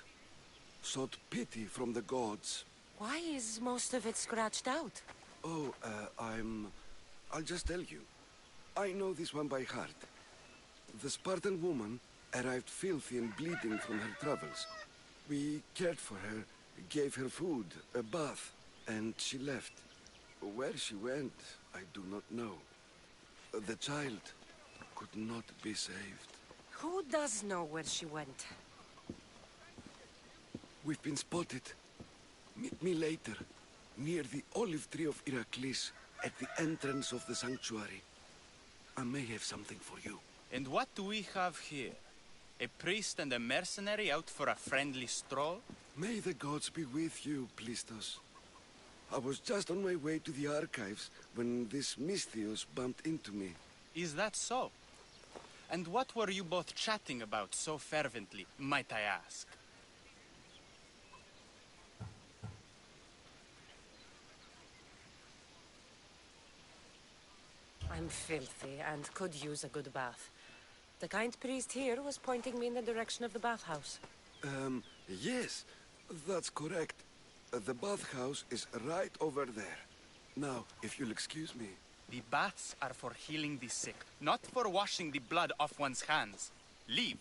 Sought pity from the gods. Why is most of it scratched out? Oh, I'll just tell you. I know this one by heart. The Spartan woman arrived filthy and bleeding from her travels. We cared for her, gave her food, a bath, and she left. Where she went, I do not know. The child could not be saved. Who does know where she went? We've been spotted. Meet me later, near the olive tree of Heracles, at the entrance of the sanctuary. I may have something for you. And what do we have here? A priest and a mercenary out for a friendly stroll? May the gods be with you, Plistos. I was just on my way to the archives when this Misthios bumped into me. Is that so? And what were you both chatting about so fervently, might I ask? I'm filthy and could use a good bath. The kind priest here was pointing me in the direction of the bathhouse. Yes, that's correct. The bathhouse is right over there. Now, if you'll excuse me. The baths are for healing the sick, not for washing the blood off one's hands. Leave.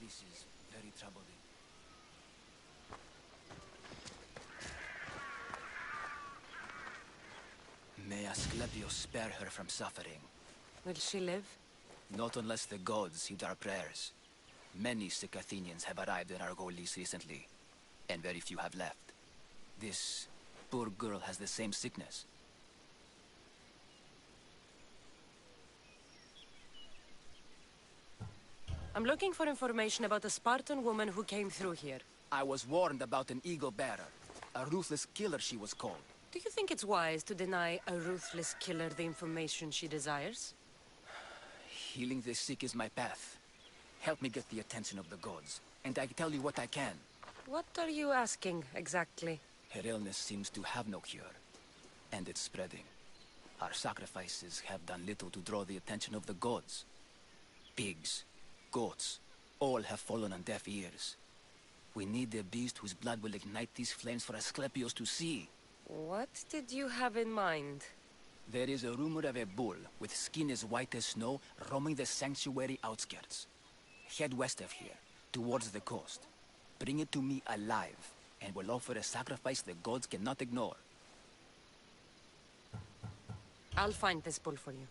This is very troubling. May Asclepius spare her from suffering. Will she live? Not unless the gods heed our prayers. Many sick Athenians have arrived in Argolis recently, and very few have left. This poor girl has the same sickness. I'm looking for information about a Spartan woman who came through here. I was warned about an eagle bearer. A ruthless killer, she was called. Do you think it's wise to deny a ruthless killer the information she desires? Healing the sick is my path. Help me get the attention of the gods, and I tell you what I can. What are you asking, exactly? Her illness seems to have no cure, and it's spreading. Our sacrifices have done little to draw the attention of the gods. Pigs, goats, all have fallen on deaf ears. We need the beast whose blood will ignite these flames for Asclepius to see. What did you have in mind? There is a rumor of a bull with skin as white as snow roaming the sanctuary outskirts. Head west of here, towards the coast. Bring it to me alive, and we'll offer a sacrifice the gods cannot ignore. I'll find this bull for you.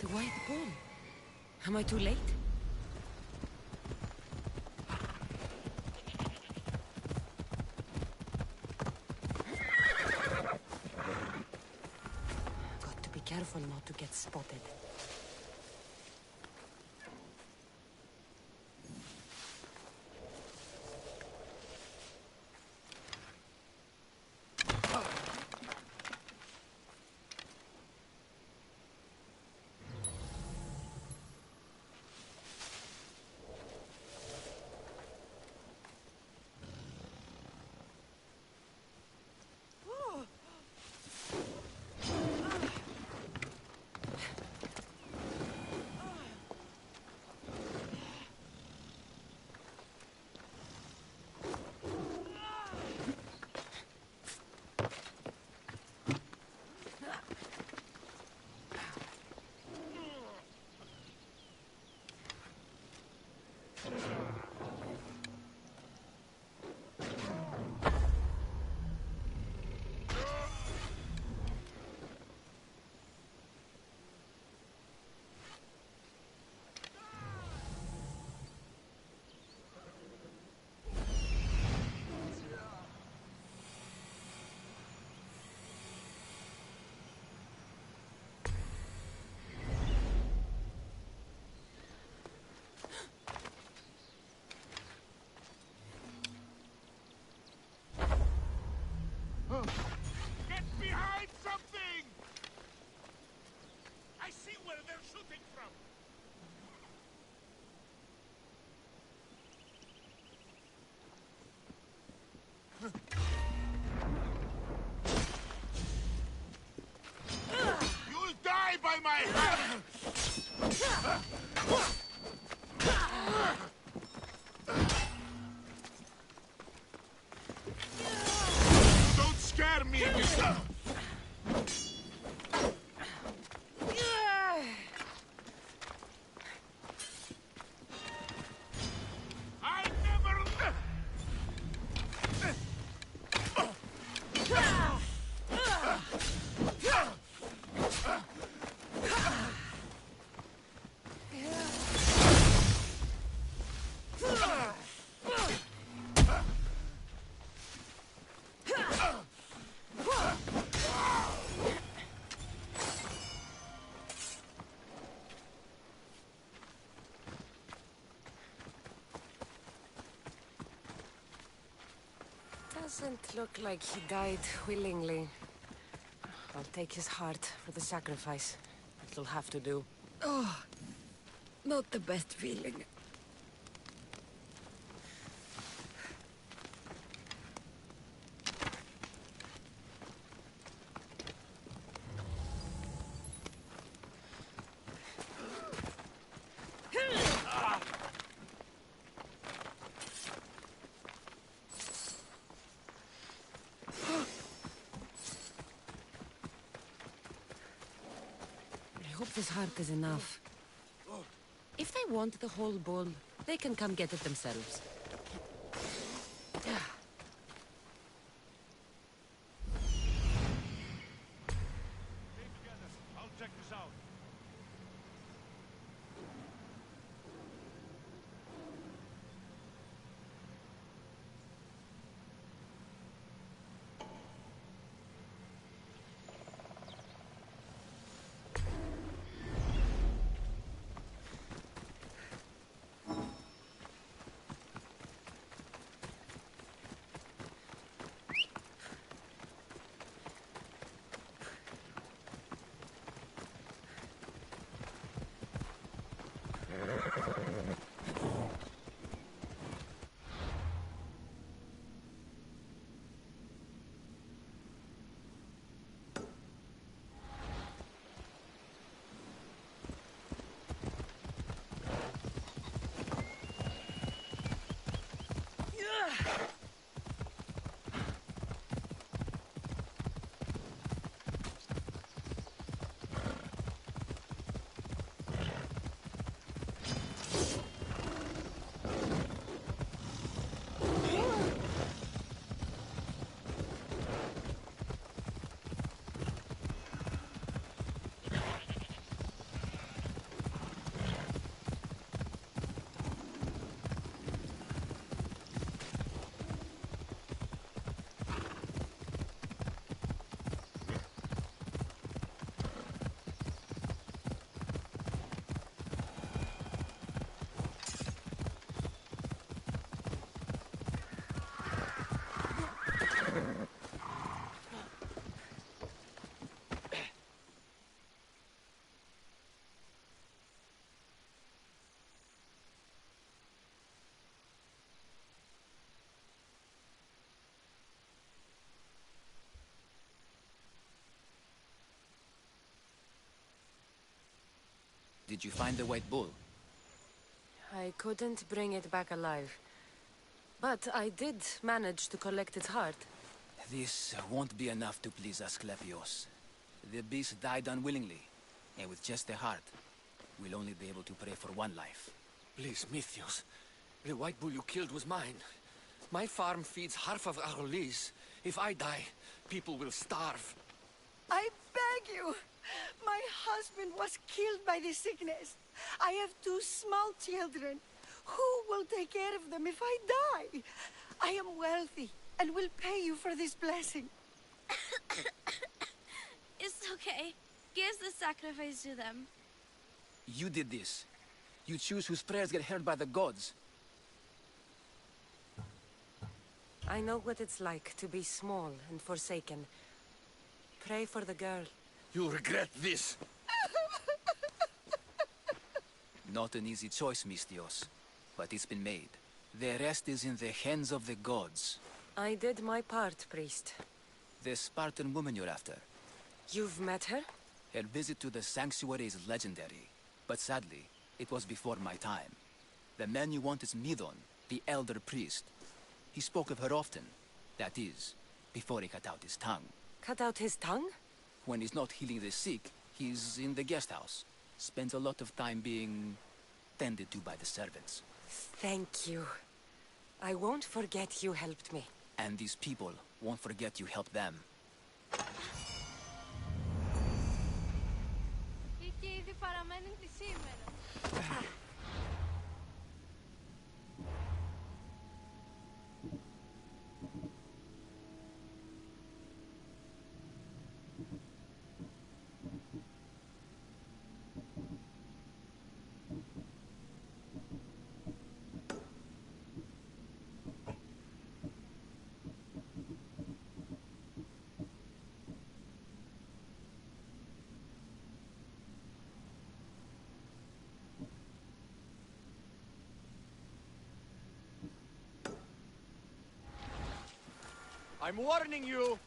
The white bull. Am I too late? Got to be careful not to get spotted. Doesn't look like he died willingly. I'll take his heart for the sacrifice. It'll have to do. Oh, not the best feeling. I hope this heart is enough. If they want the whole bull, they can come get it themselves. I'll check this out. Did you find the white bull? I couldn't bring it back alive. But I did manage to collect its heart. This won't be enough to please Asclepios. The beast died unwillingly, and with just the heart, we'll only be able to pray for one life. Please, Mythios. The white bull you killed was mine. My farm feeds half of Arolis. If I die, people will starve. I beg you! My husband was killed by the sickness. I have 2 small children. Who will take care of them if I die? I am wealthy and will pay you for this blessing. It's okay. Give the sacrifice to them. You did this. You choose whose prayers get heard by the gods. I know what it's like to be small and forsaken. Pray for the girl. You'll regret this. Not an easy choice, Mystios, but it's been made. The rest is in the hands of the gods. I did my part, priest. The Spartan woman you're after. You've met her? Her visit to the sanctuary is legendary, but sadly, it was before my time. The man you want is Midon, the elder priest. He spoke of her often. That is, before he cut out his tongue. Cut out his tongue? When he's not healing the sick, he's in the guest house. Spends a lot of time being tended to by the servants. Thank you. I won't forget you helped me. And these people won't forget you helped them. Και ήδη παραμένουν τη σήμερα. I'm warning you!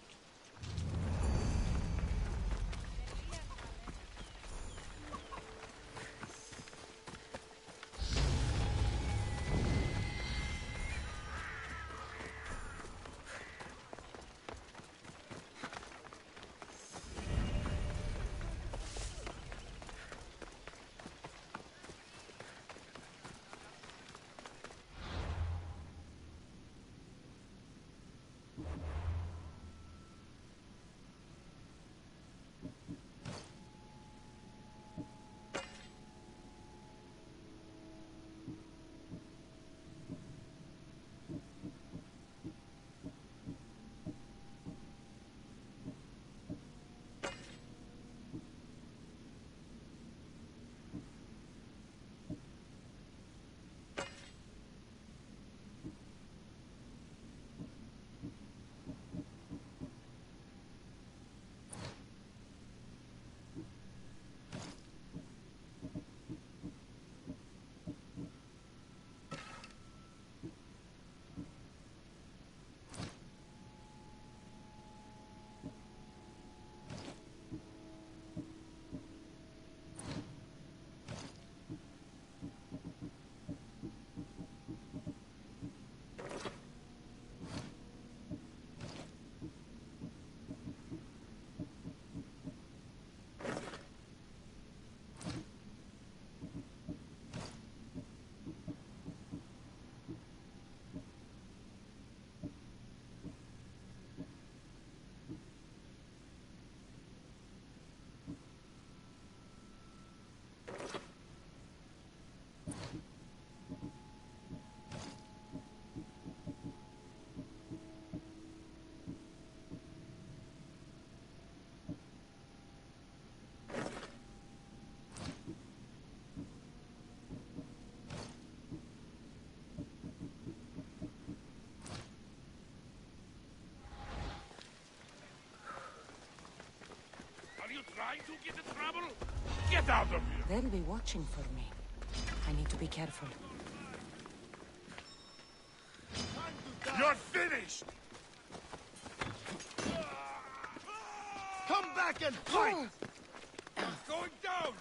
Trying to get in trouble? Get out of here! They'll be watching for me. I need to be careful. You're finished! Come back and fight! He's going down!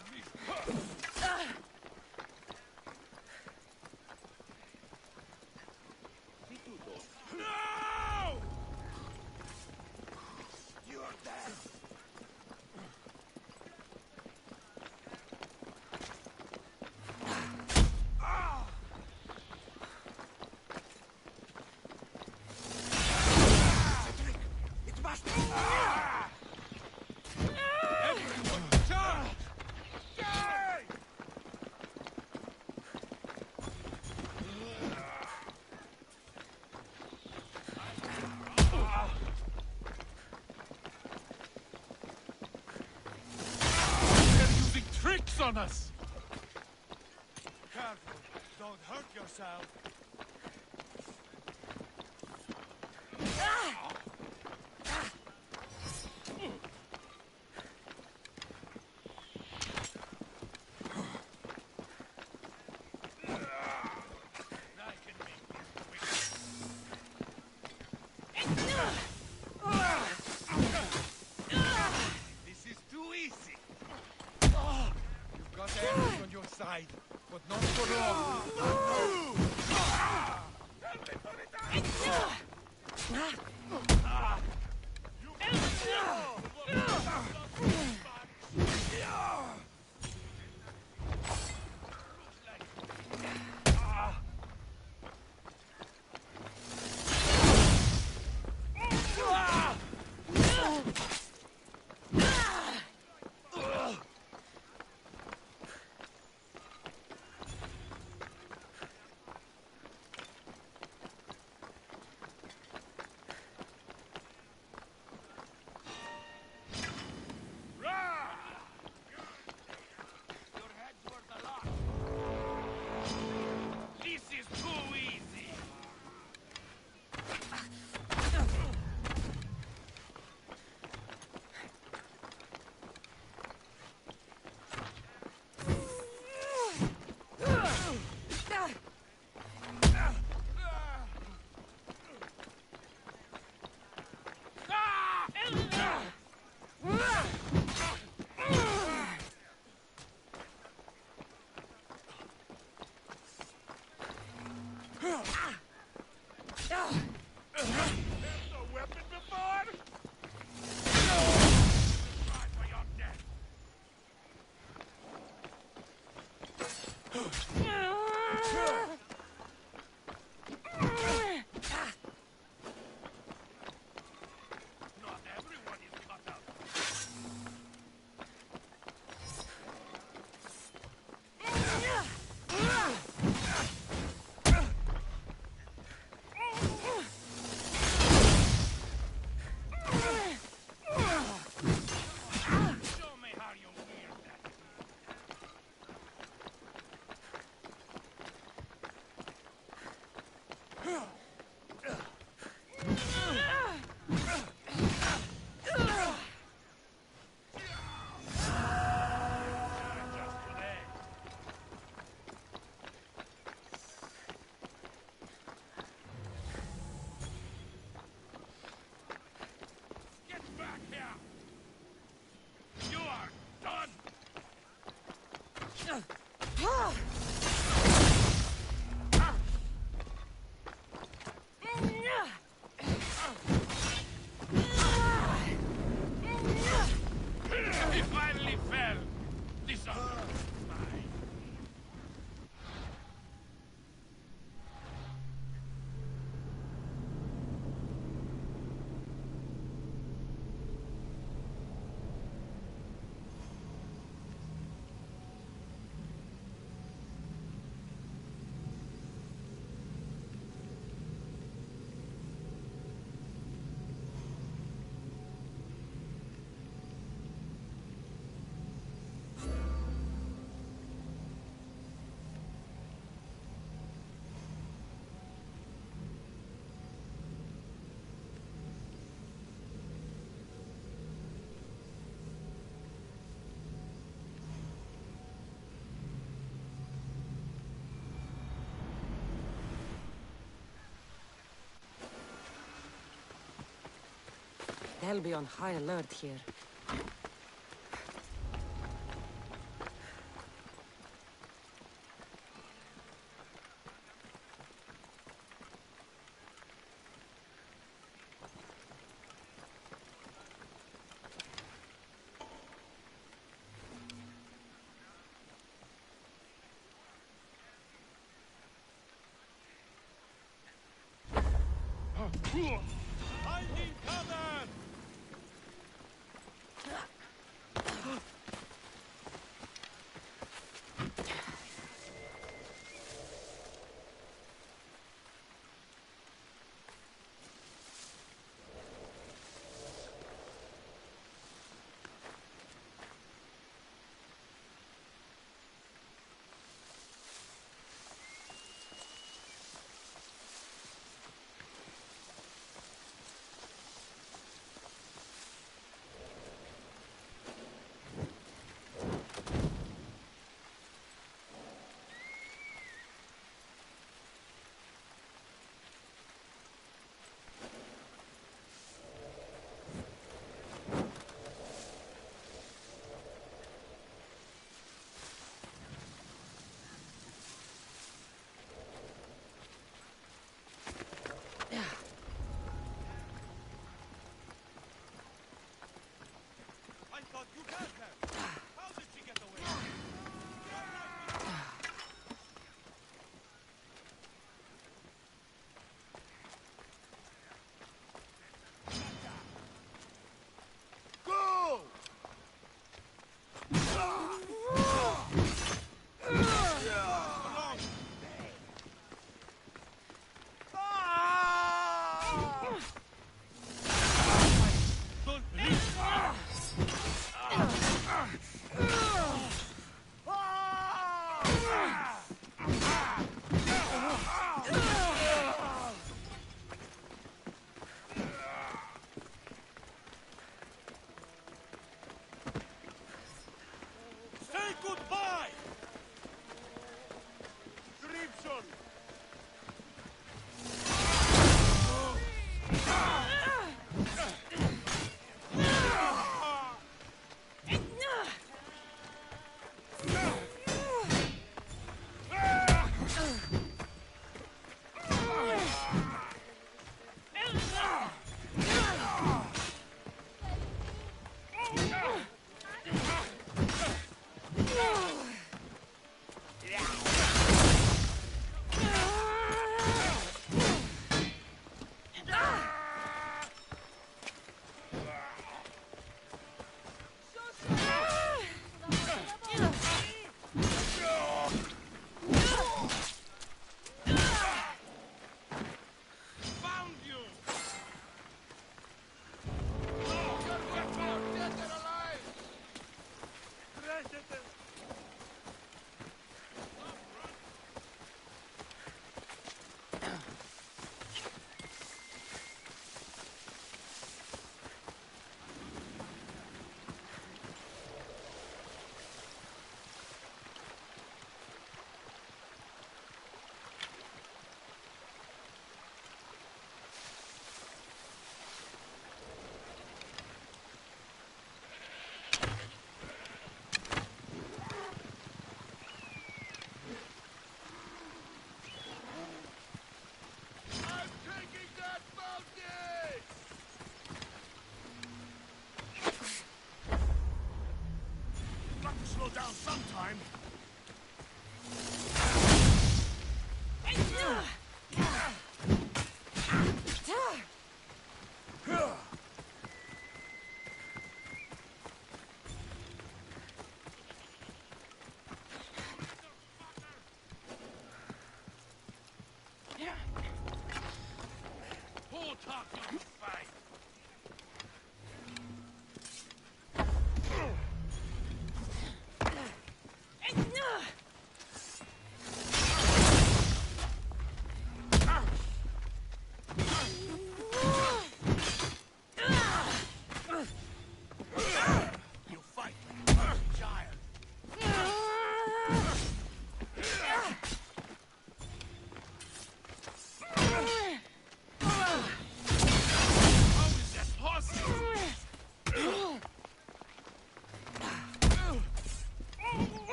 No! You're dead! On us! Careful, don't hurt yourself. This is too easy. You've got enemies on your side, but not for long. Help me put it down! He finally fell. This other is mine. They'll be on high alert here. Finding cover! I thought you had her. How did she get away? Go! Say goodbye! Crimson! down sometime. Who talks on the fight? You fight, child. How is that possible?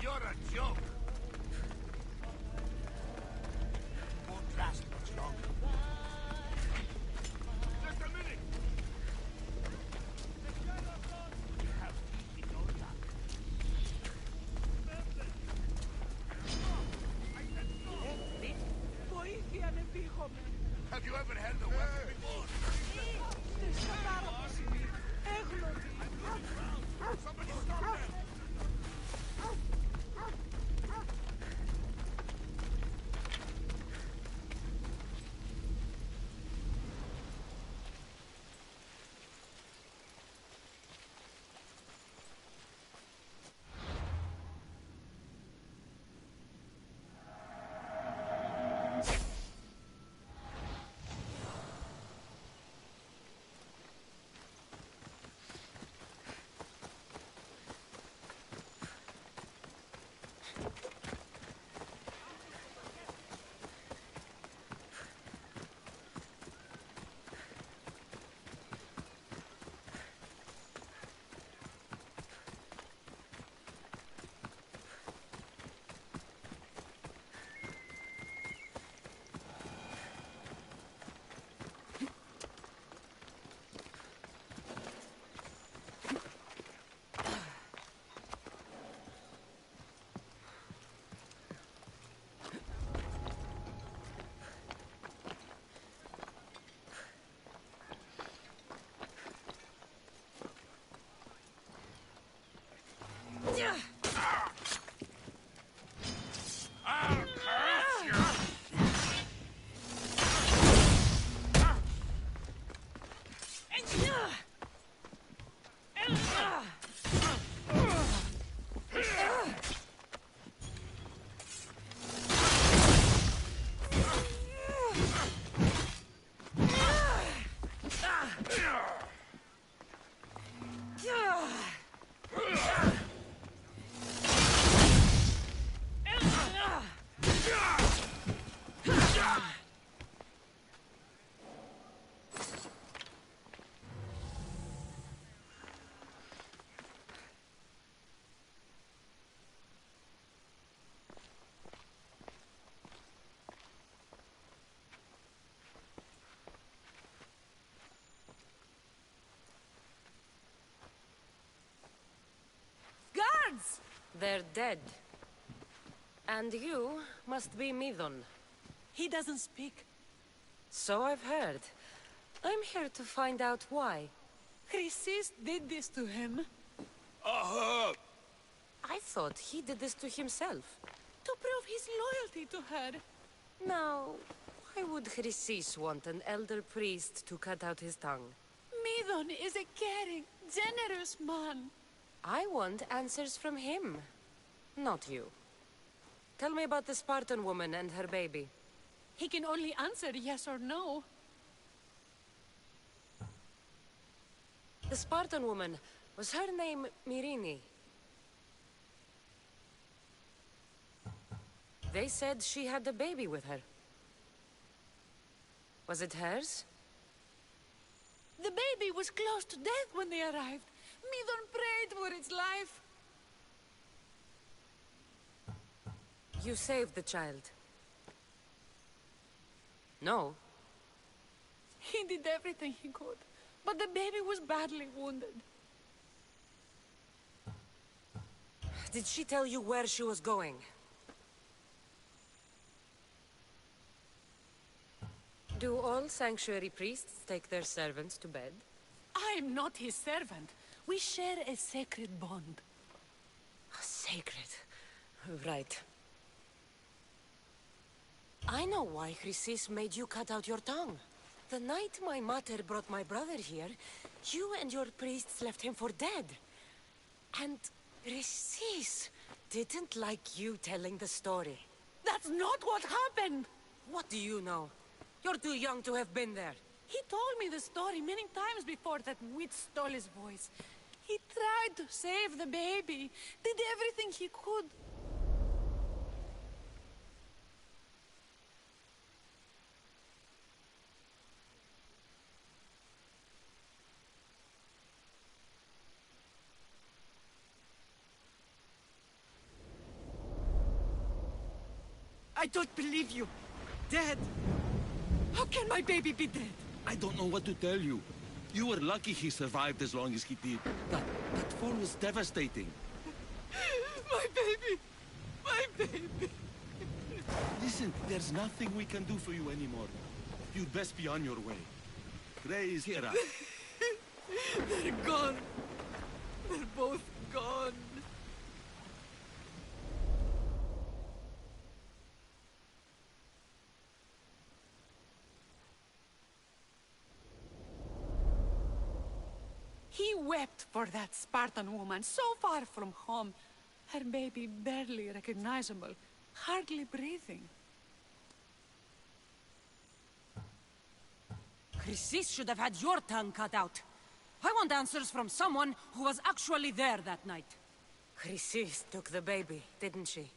You're a joke. Won't last much longer. Just a minute. We have no luck. Βοήθεια ανεπίχομαι. Have you ever held a weapon before? Είστε πάρα έγλωτη. Somebody stop them! They're dead. And you must be Midon. He doesn't speak. So I've heard. I'm here to find out why. Chrysis did this to him. I thought he did this to himself. To prove his loyalty to her. Now, why would Chrysis want an elder priest to cut out his tongue? Midon is a caring, generous man. I want answers from him, not you. Tell me about the Spartan woman and her baby. He can only answer yes or no. The Spartan woman, was her name Myrine? They said she had a baby with her. Was it hers? The baby was close to death when they arrived. Midon prayed for its life. You saved the child. No. He did everything he could, but the baby was badly wounded. Did she tell you where she was going? Do all sanctuary priests take their servants to bed? I'm not his servant. We share a sacred bond. Sacred. Right. I know why Chrysis made you cut out your tongue. The night my mater brought my brother here, you and your priests left him for dead. And Chrysis didn't like you telling the story. That's not what happened! What do you know? You're too young to have been there. He told me the story many times before that witch stole his voice. He tried to save the baby, did everything he could. I don't believe you. Dead? How can my baby be dead? I don't know what to tell you. You were lucky he survived as long as he did. That fall was devastating. My baby! My baby! Listen, there's nothing we can do for you anymore. You'd best be on your way. Raise here up. They're gone. They're both gone. He wept for that Spartan woman so far from home. Her baby barely recognizable, hardly breathing. Chrysis should have had your tongue cut out. I want answers from someone who was actually there that night. Chrysis took the baby, didn't she?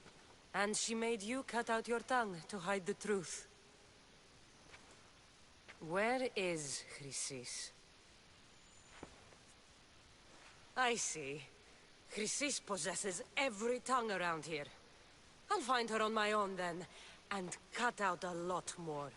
And she made you cut out your tongue to hide the truth. Where is Chrysis? I see. Chrysis possesses every tongue around here. I'll find her on my own then, and cut out a lot more.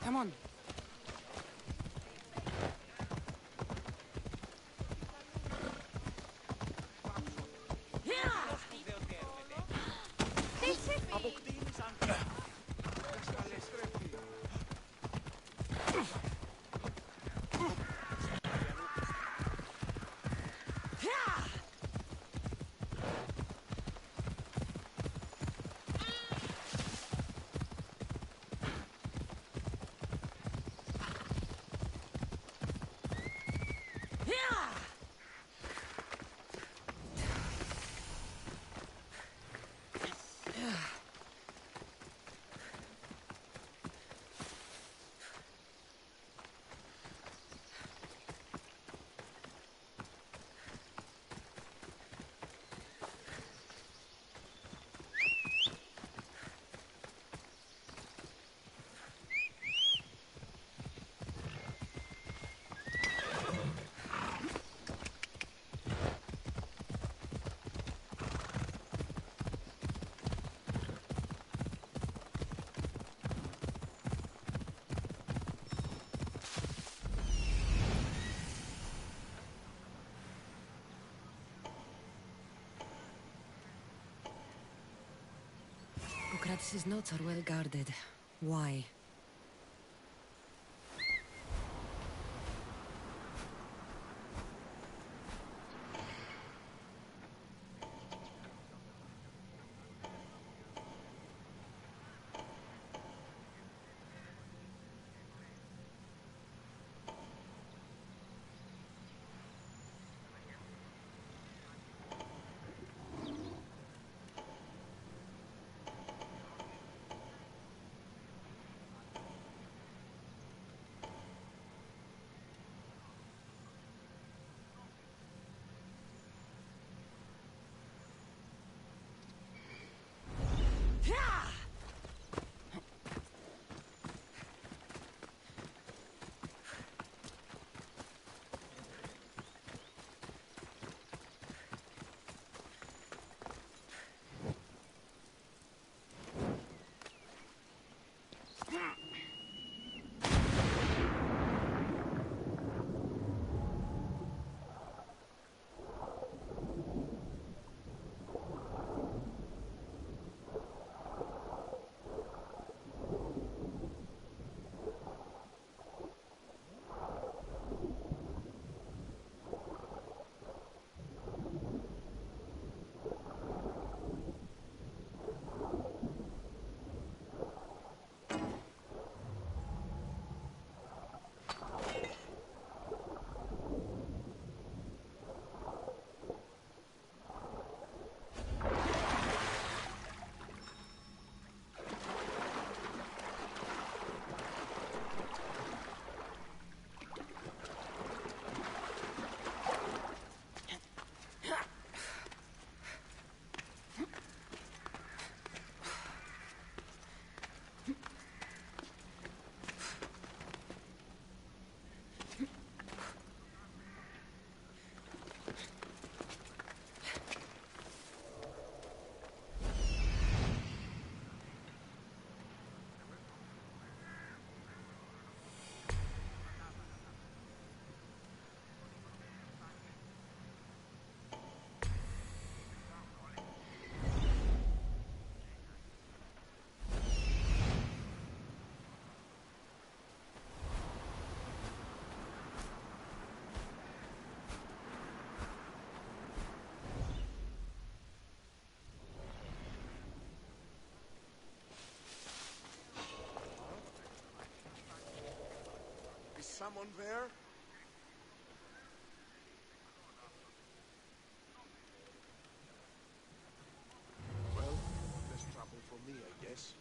Come on. Bucratis' notes are well guarded. Why? Someone there? Well, less trouble for me, I guess.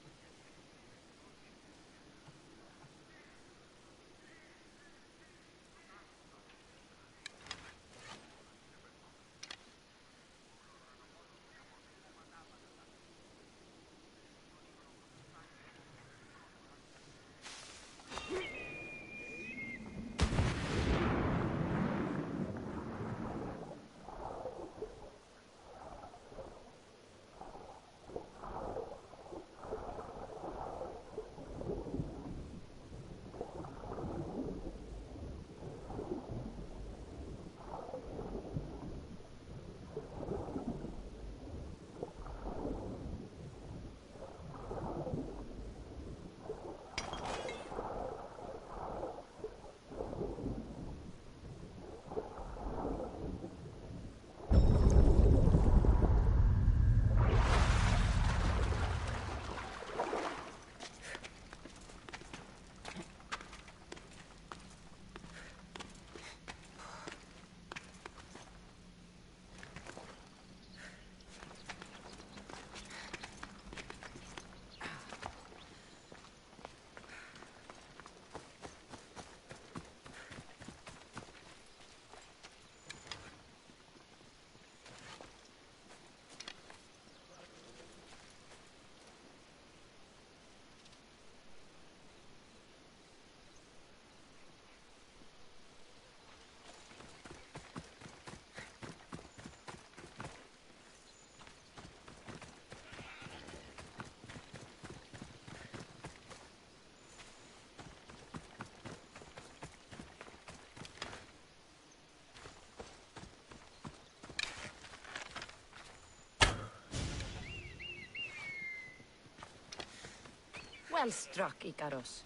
Well struck, Icaros.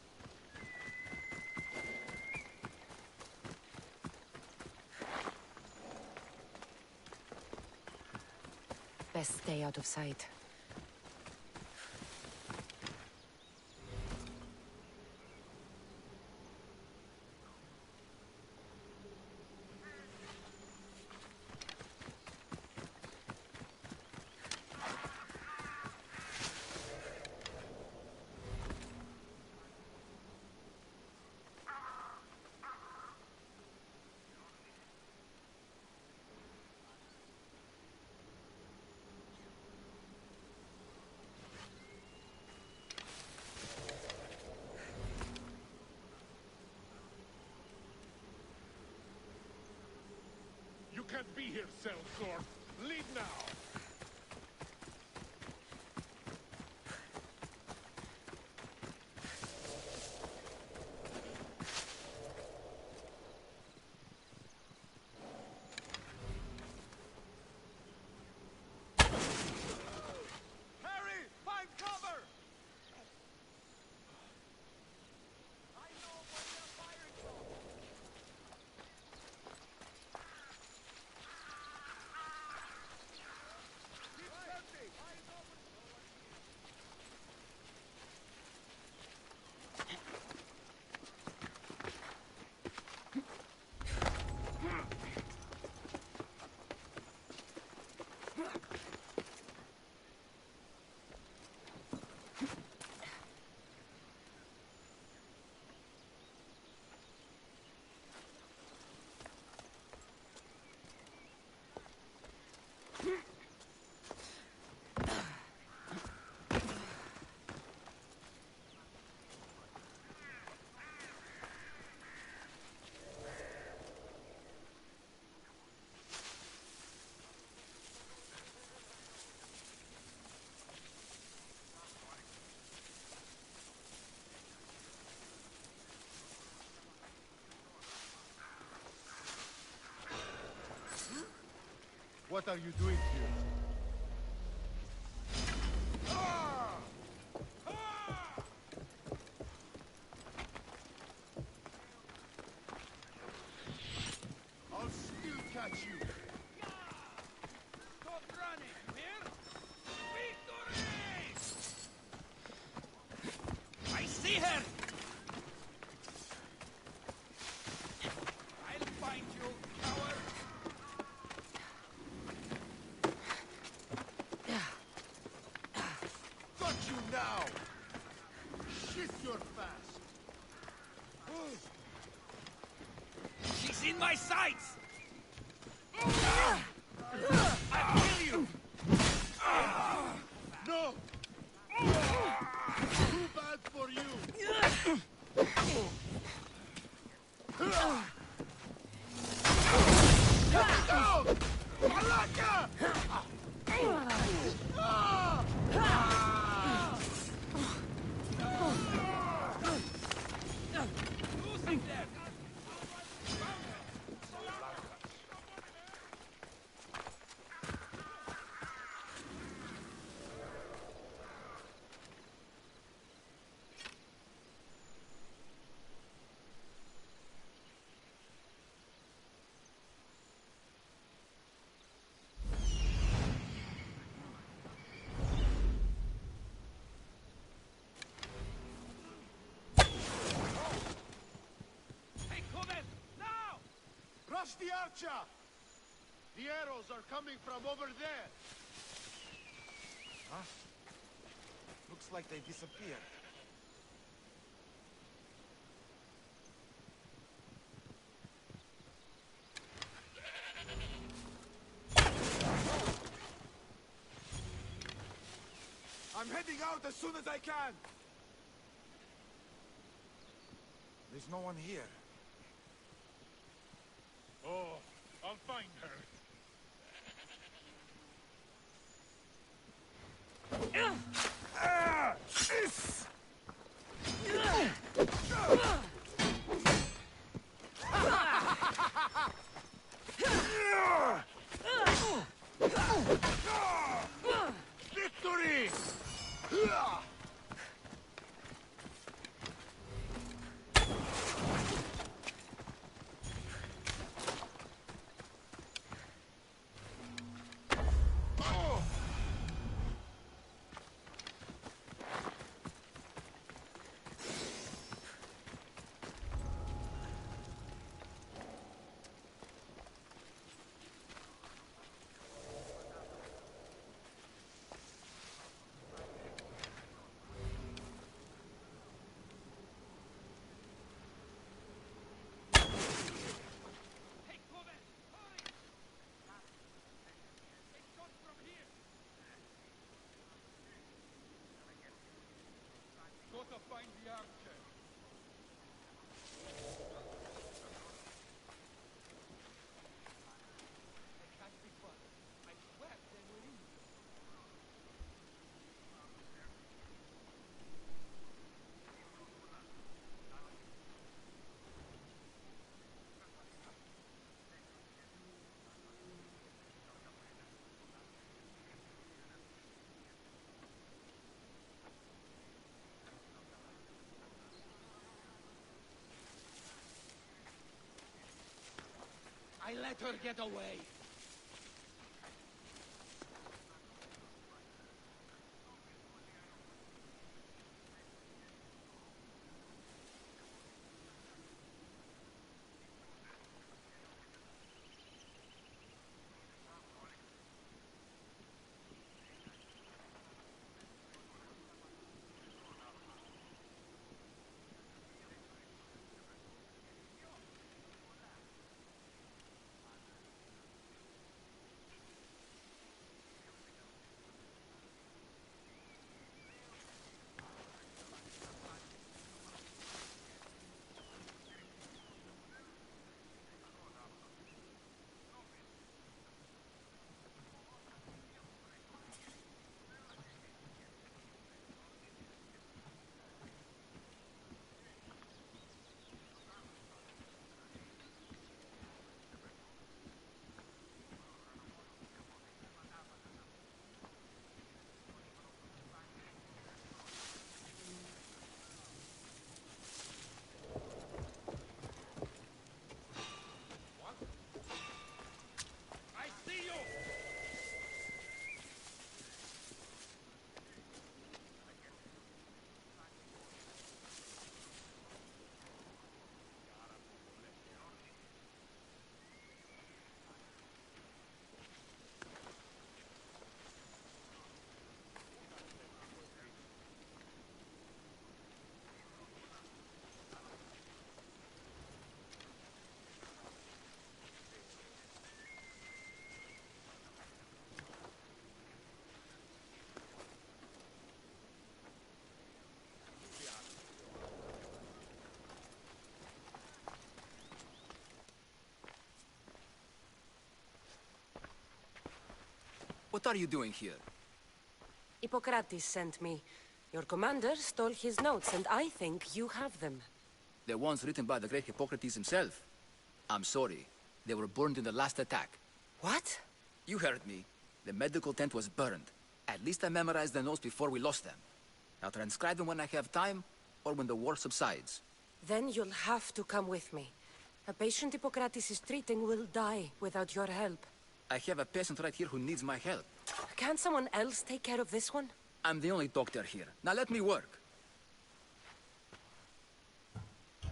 Best stay out of sight. You can't be here, Selkor. Leave now. Harry, find cover! What are you doing here? I'll still catch you. Stop running, you hear? Victory! I see her! I'll find you, coward! Got you now! Shit, you're fast! She's in my sights! I'll kill you! No! Too bad for you! Get down! Malaka! Losing them! Take cover! Now! Rush the archer! The arrows are coming from over there! Huh? Looks like they disappeared. I'm heading out as soon as I can! There's no one here. Oh, I'll find her. Victory! find the armchair. It can't be fun. I swear they were in here. I let her get away. What are you doing here? Hippocrates sent me. Your commander stole his notes, and I think you have them. The ones written by the great Hippocrates himself. I'm sorry. They were burned in the last attack. What? You heard me. The medical tent was burned. At least I memorized the notes before we lost them. I'll transcribe them when I have time, or when the war subsides. Then you'll have to come with me. A patient Hippocrates is treating will die without your help. I have a patient right here who needs my help. Can't someone else take care of this one? I'm the only doctor here. Now let me work.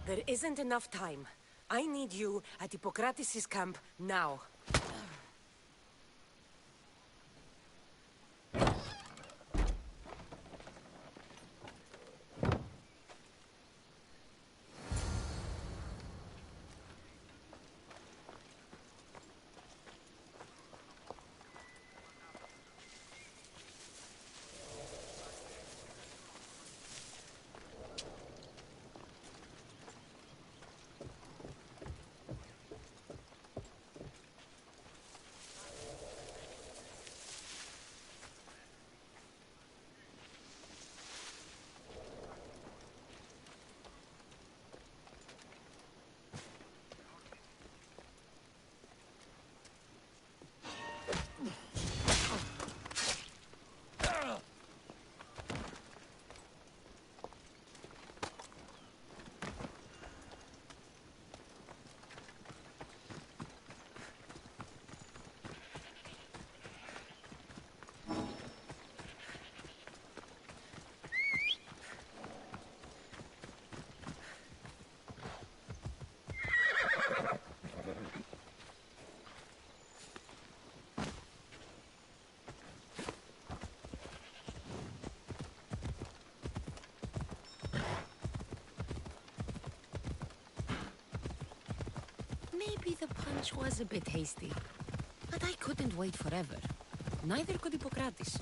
There isn't enough time. I need you at Hippocrates' camp now. Maybe the punch was a bit hasty. But I couldn't wait forever. Neither could Hippocrates.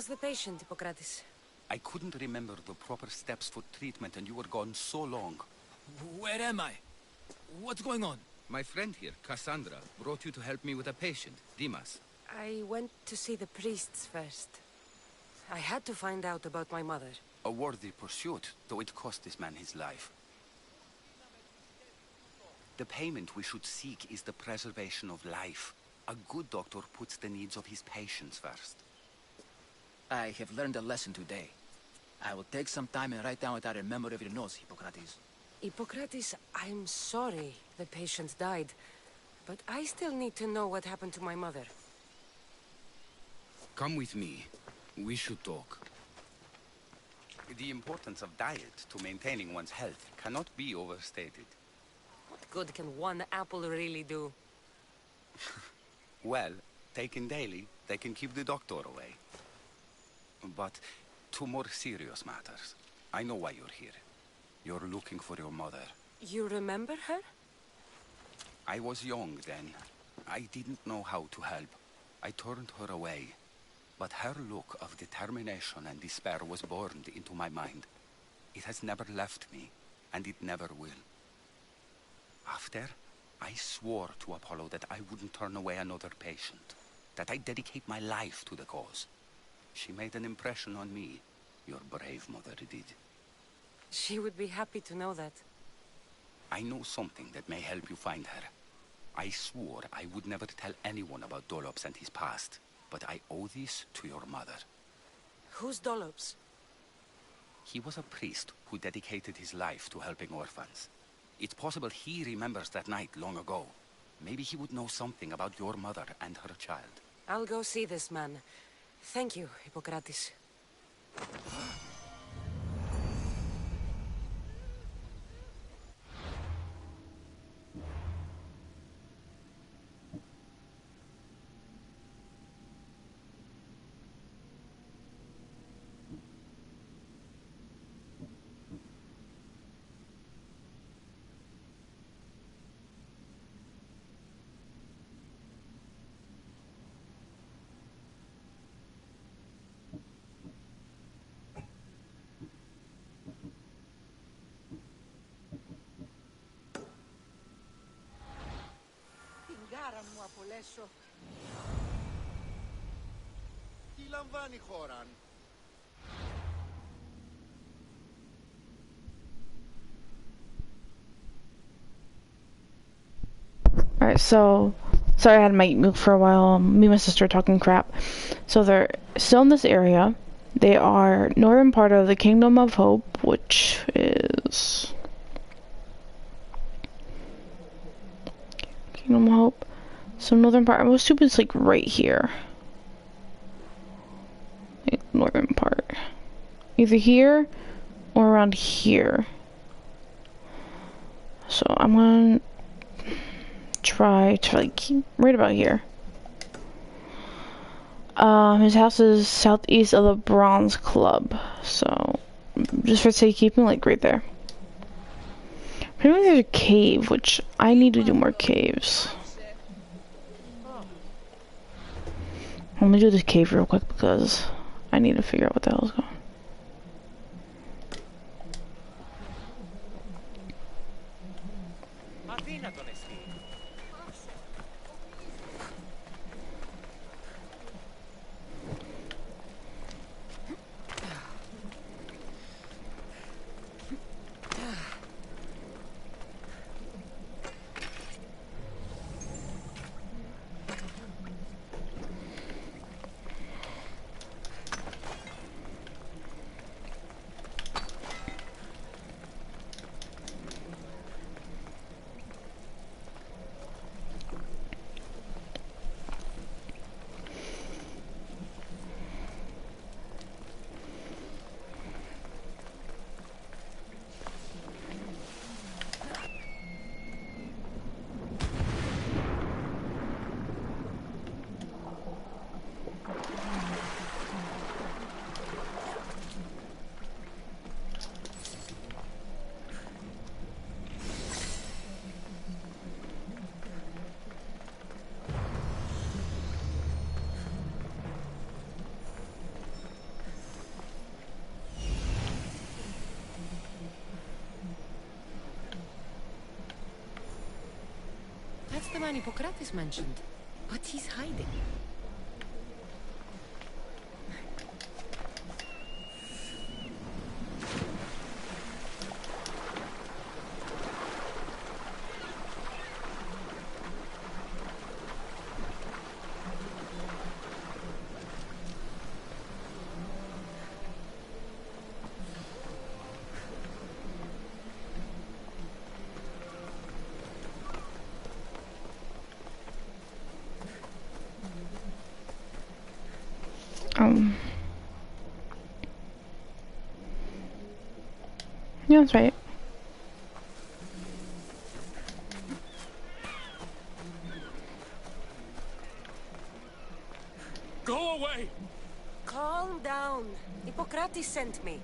How's the patient, Hippocrates? I couldn't remember the proper steps for treatment and you were gone so long. Where am I? What's going on? My friend here, Cassandra, brought you to help me with a patient, Dimas. I went to see the priests first. I had to find out about my mother. A worthy pursuit, though it cost this man his life. The payment we should seek is the preservation of life. A good doctor puts the needs of his patients first. I have learned a lesson today. I will take some time and write down what I remember of your notes, Hippocrates. Hippocrates, I'm sorry the patient died, but I still need to know what happened to my mother. Come with me. We should talk. The importance of diet to maintaining one's health cannot be overstated. What good can one apple really do? Well, taken daily, they can keep the doctor away. But to more serious matters, I know why you're here. You're looking for your mother. You remember her? I was young then. I didn't know how to help. I turned her away. But her look of determination and despair was burned into my mind. It has never left me, and it never will. After, I swore to Apollo that I wouldn't turn away another patient, that I'd dedicate my life to the cause. She made an impression on me. Your brave mother did. She would be happy to know that. I know something that may help you find her. I swore I would never tell anyone about Dolops and his past, but I owe this to your mother. Who's Dolops? He was a priest who dedicated his life to helping orphans. It's possible he remembers that night long ago. Maybe he would know something about your mother and her child. I'll go see this man. Thank you, Hippocrates. μου απολέσω. Τι λαμβάνει χώραν. Alright, so sorry I had my mute for a while. Me and my sister are talking crap. So they're still in this area. They are northern part of the Kingdom of Hope, which is Kingdom of Hope. So northern part. I'm assuming it's like right here. Northern part. Either here or around here. So I'm gonna try to like keep right about here. His house is southeast of the Bronze Club, so just for sake keeping like right there. Apparently there's a cave, which I need to do more caves. Let me do this cave real quick because I need to figure out what the hell is going on. the man Hippocrates mentioned, but he's hiding. Yeah, that's right. Go away! Calm down. Hippocrates sent me.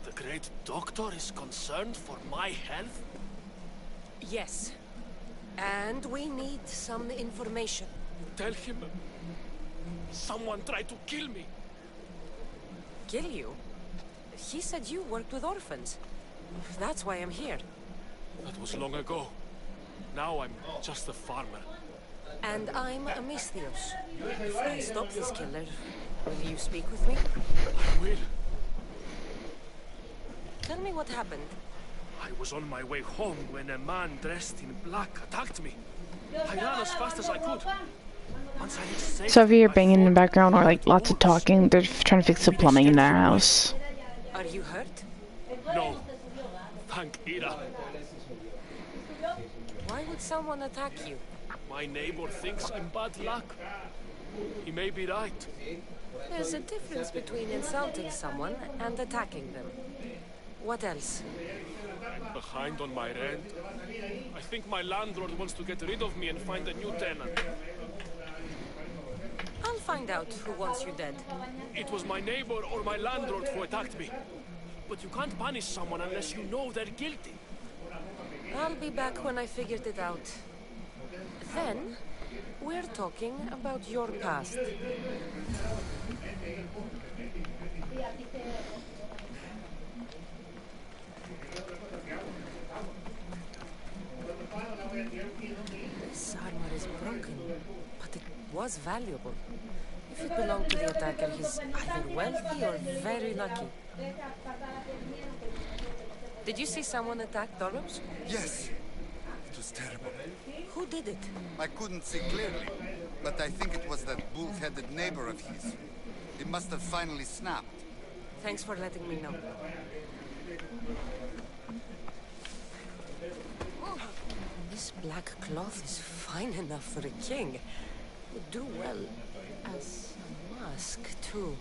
The great doctor is concerned for my health? Yes. And we need some information. Tell him... someone tried to kill me. Kill you? He said you worked with orphans. That's why I'm here. That was long ago. Now I'm just a farmer. And I'm Amistios. If I stop this killer, will you speak with me? I will. Tell me what happened. I was on my way home when a man dressed in black attacked me. I ran as fast as I could. Once I reached safety, So if you hear banging in the background or like lots of talking, they're trying to fix the plumbing in their house. Are you hurt? No. Thank Ira. Why would someone attack you? My neighbor thinks I'm bad luck. He may be right. There's a difference between insulting someone and attacking them. What else? I'm behind on my rent. I think my landlord wants to get rid of me and find a new tenant. I'll find out who wants you dead. It was my neighbor or my landlord who attacked me. But you can't punish someone unless you know they're guilty. I'll be back when I figured it out. Then, we're talking about your past. This armor is broken, but it was valuable. If it belonged to the attacker, he's either wealthy or very lucky. Did you see someone attack Dolores? Yes. It was terrible. Who did it? I couldn't see clearly, but I think it was that bull-headed neighbor of his. He must have finally snapped. Thanks for letting me know. This black cloth is fine enough for a king. Would do well as a mask, too.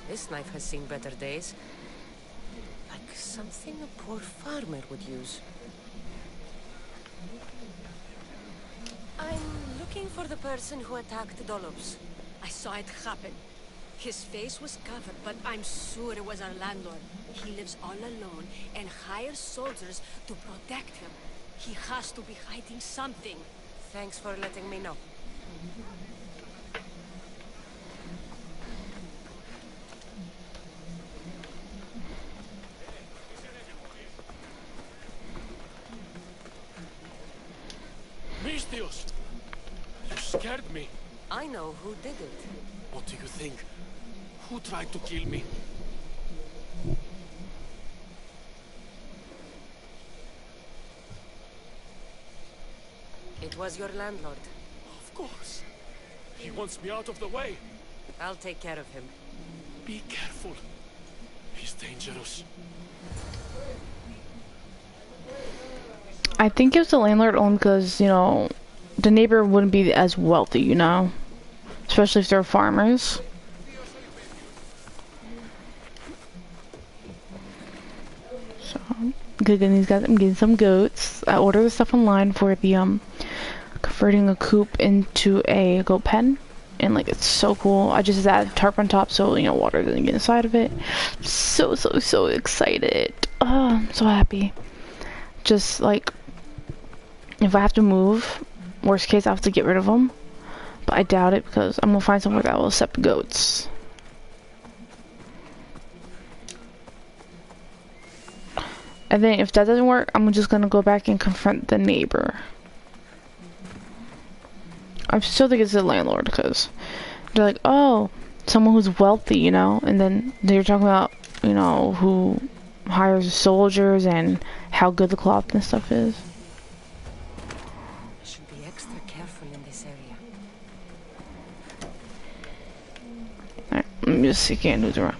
This knife has seen better days. Like something a poor farmer would use. I'm looking for the person who attacked Dolobs. I saw it happen. His face was covered, but I'm sure it was our landlord. He lives all alone and hires soldiers to protect him. He has to be hiding something. Thanks for letting me know. Mistios! You scared me. I know who did it. What do you think? Who tried to kill me? It was your landlord. Of course. He wants me out of the way. I'll take care of him. Be careful. He's dangerous. I think it was the landlord only because, you know, the neighbor wouldn't be as wealthy, you know? Especially if they're farmers. So, cooking these guys. I'm getting some goats. I ordered the stuff online for the converting a coop into a goat pen, and like it's so cool. I just added tarp on top so you know water doesn't get inside of it. So excited. Oh, I'm so happy. Just like if I have to move, worst case I have to get rid of them, but I doubt it because I'm gonna find somewhere that will accept goats. And then if that doesn't work, I'm just gonna go back and confront the neighbor. I still think it's the landlord because they're like, oh, someone who's wealthy, you know, and then they're talking about, you know, who hires soldiers and how good the cloth and stuff is. I should be extra careful in this area. Alright, let me just see who's around.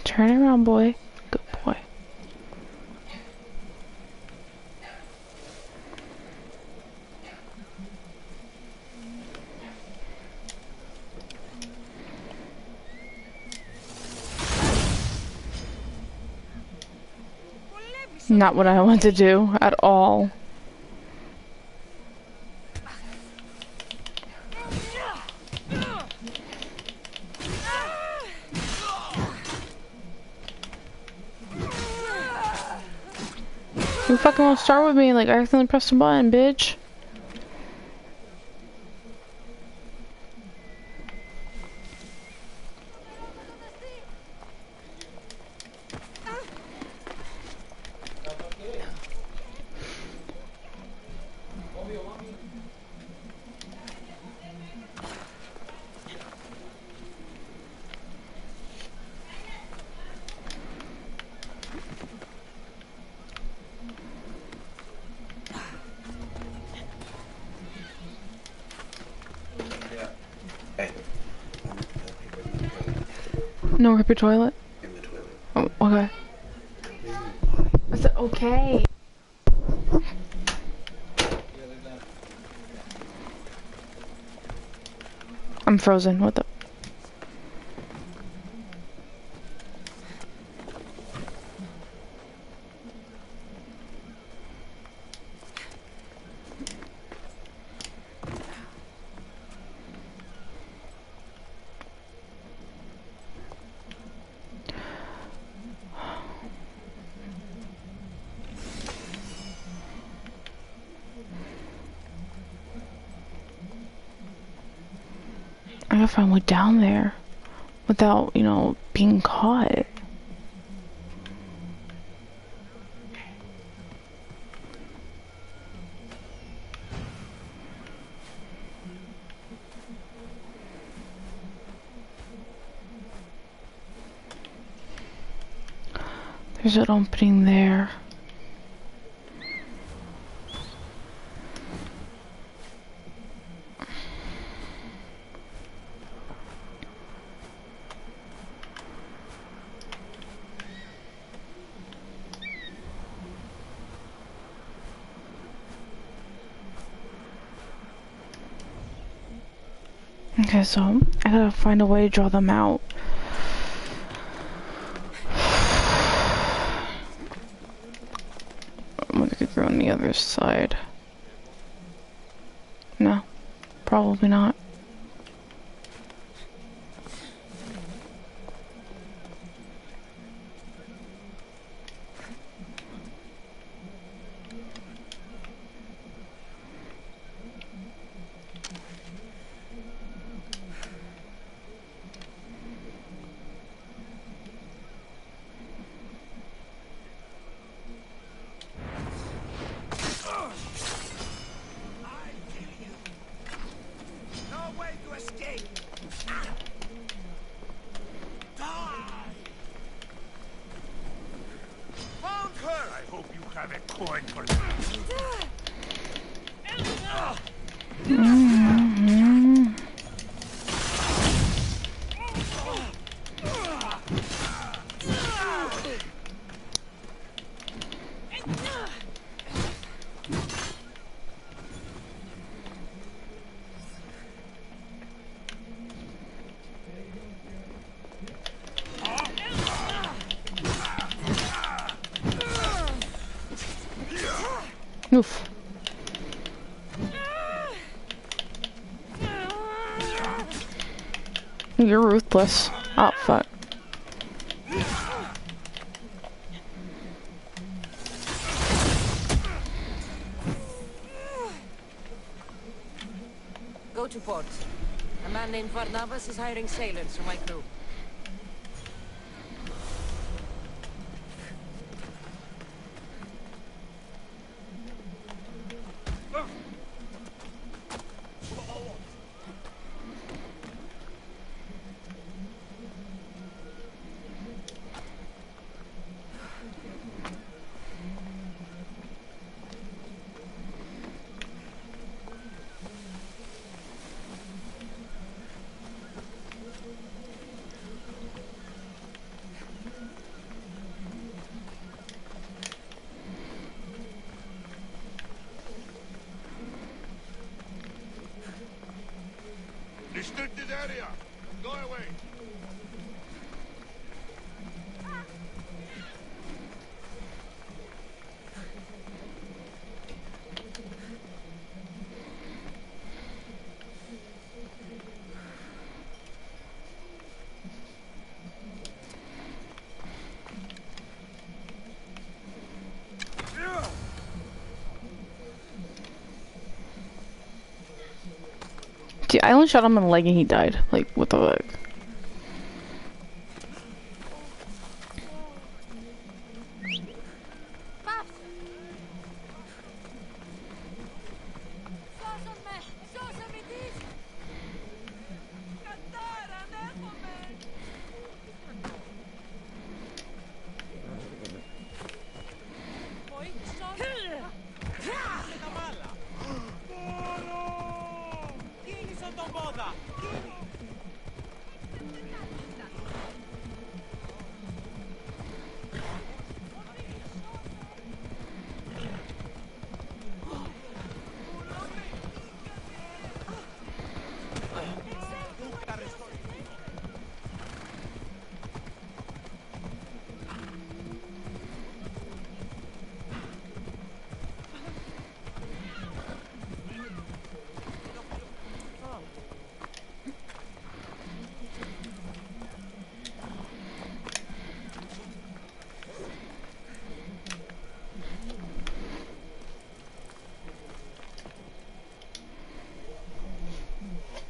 Turn around, boy. Good boy. Not what I want to do at all. You fucking wanna start with me like I accidentally pressed a button, bitch. No paper toilet? In the toilet. Oh, okay. I said, okay. I'm frozen. What the? I gotta find a way down there without, you know, being caught. There's an opening there. Okay, so I gotta find a way to draw them out. I'm gonna go on the other side. No, probably not. have a coin for that. Oof. You're ruthless. Oh, fuck. Go to port. A man named Varnavas is hiring sailors for my crew. Restricted area. Go away. See, I only shot him in the leg and he died. Like, what the fuck?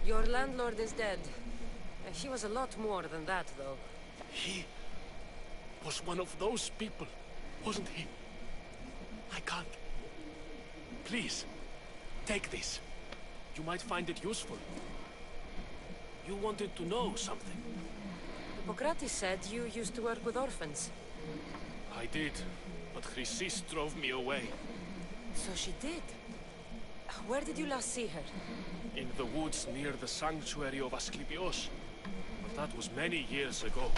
Your landlord is dead. He was a lot more than that, though. He was one of those people, wasn't he? I can't. Please, take this. You might find it useful. You wanted to know something. Hippocrates said you used to work with orphans. I did, but Chrysis drove me away. So she did? Where did you last see her? In the woods near the sanctuary of Asclepios. But that was many years ago.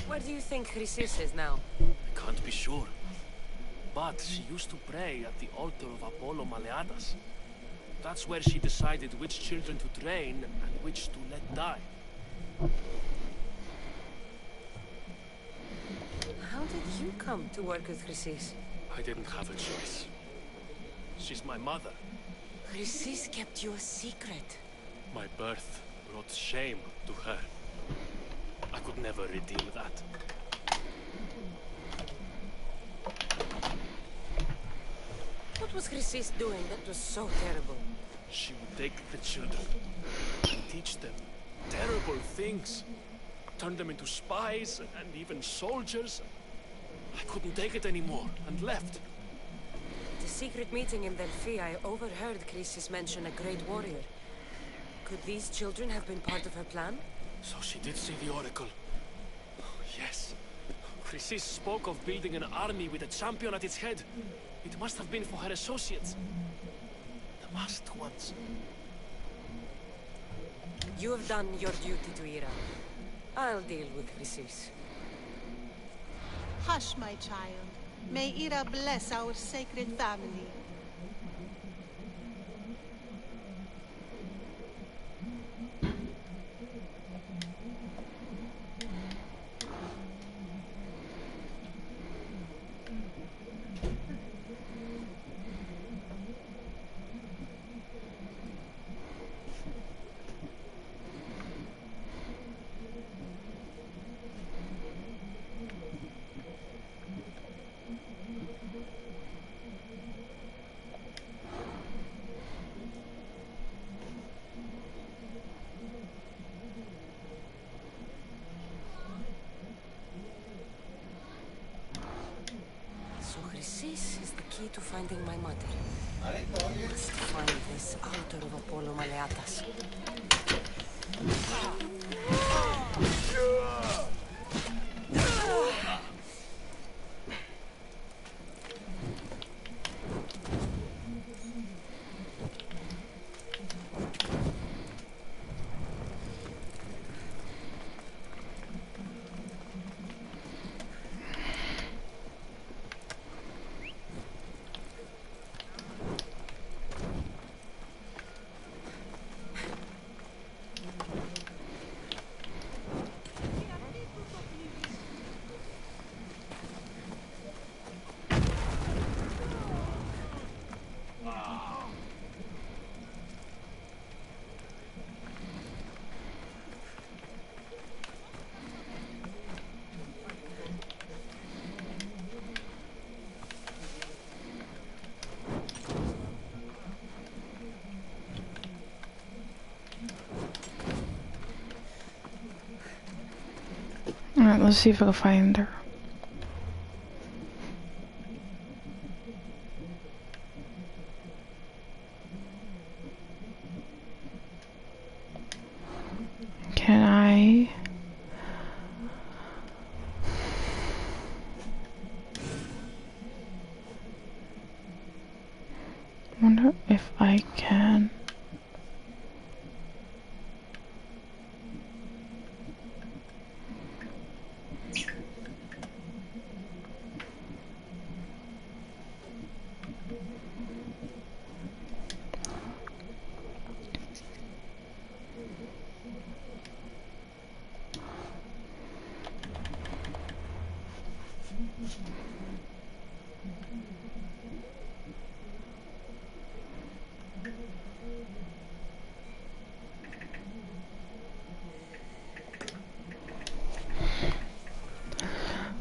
Where do you think Chrysis is now? I can't be sure. But she used to pray at the altar of Apollo Maleatas. That's where she decided which children to train and which to let die. How did you come to work with Chrysis? I didn't have a choice. She's my mother. Chrysis kept you a secret. My birth brought shame to her. I could never redeem that. What was Chrysis doing that was so terrible? She would take the children and teach them terrible things. Turn them into spies and even soldiers. I couldn't take it anymore and left. At a secret meeting in Delphi, I overheard Chrysis mention a great warrior. Could these children have been part of her plan? So she did see the oracle. Yes. Chrysis spoke of building an army with a champion at its head. It must have been for her associates. The masked ones. You have done your duty to Ira. I'll deal with Chrysis. Hush, my child. May Ira bless our sacred family. So Chrysis is the key to finding my mother. Must find this altar of Apollo Maleatas. Alright, let's see if I can find her. Can I... wonder if I can...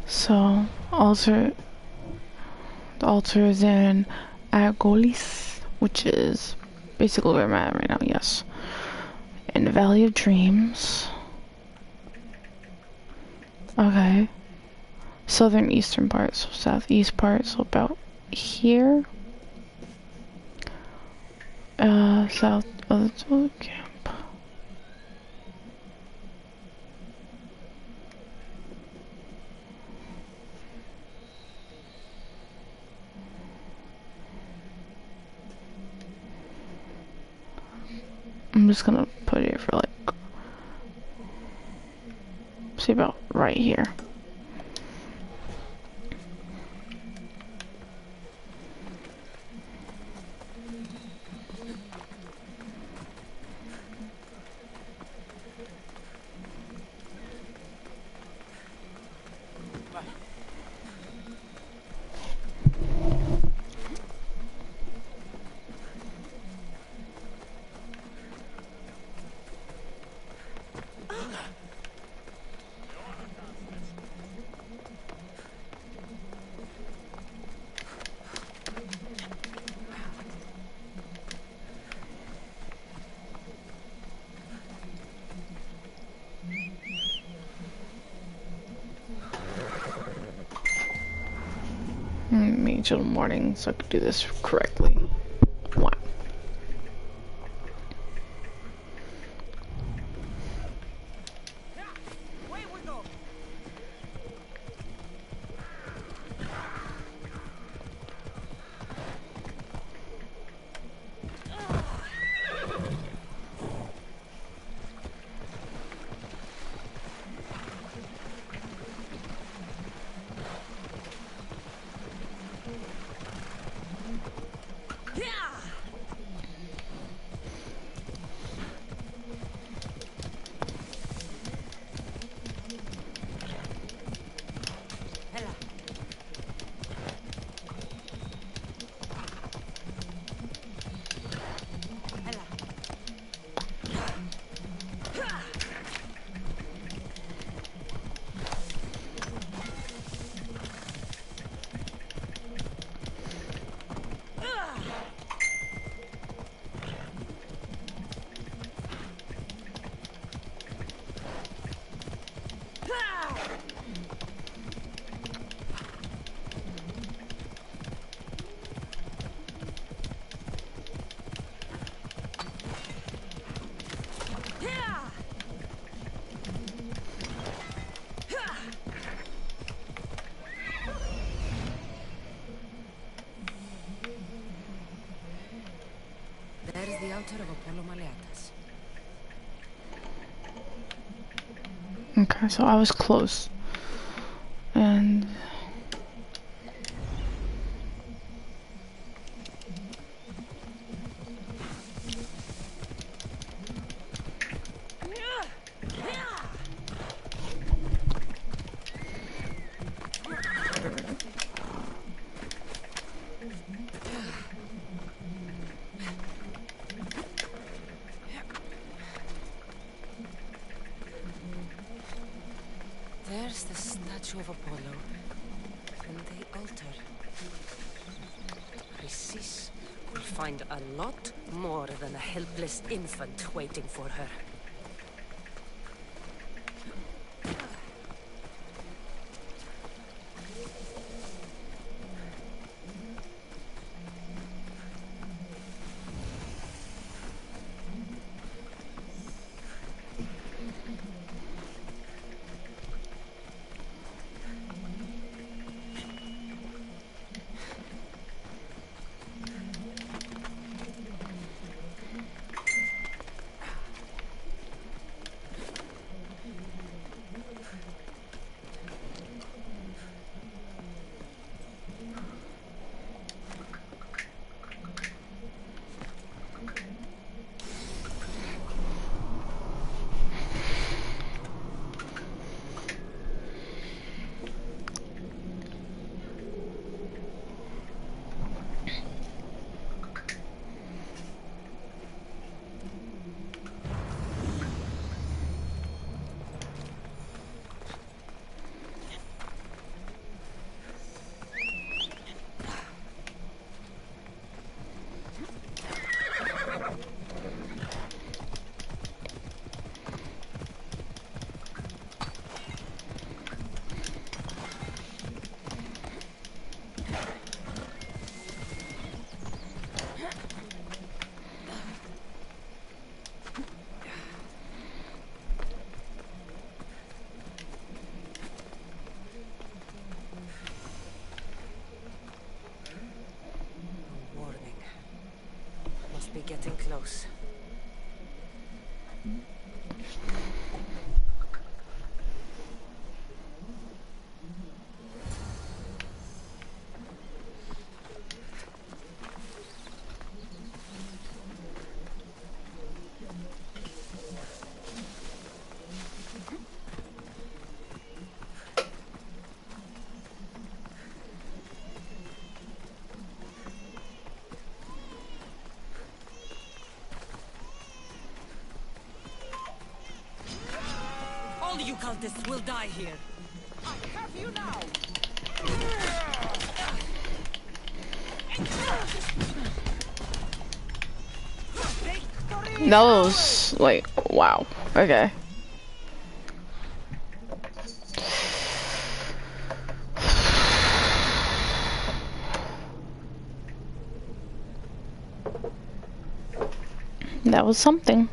So, the altar is in Argolis, which is basically where I'm at right now, yes. In the Valley of Dreams. Okay. Southern eastern part, so southeast part, so about here. South of the toilet camp. I'm just gonna put it for like, see about right here. Me till morning so I could do this correctly. Wow. altar of Apollo Maleatus. Okay, so I was close. And There's the statue of Apollo and the altar. Chrysis will find a lot more than a helpless infant waiting for her. Be getting close. All you cultists will die here. I have you now. that was like, wow. Okay. That was something.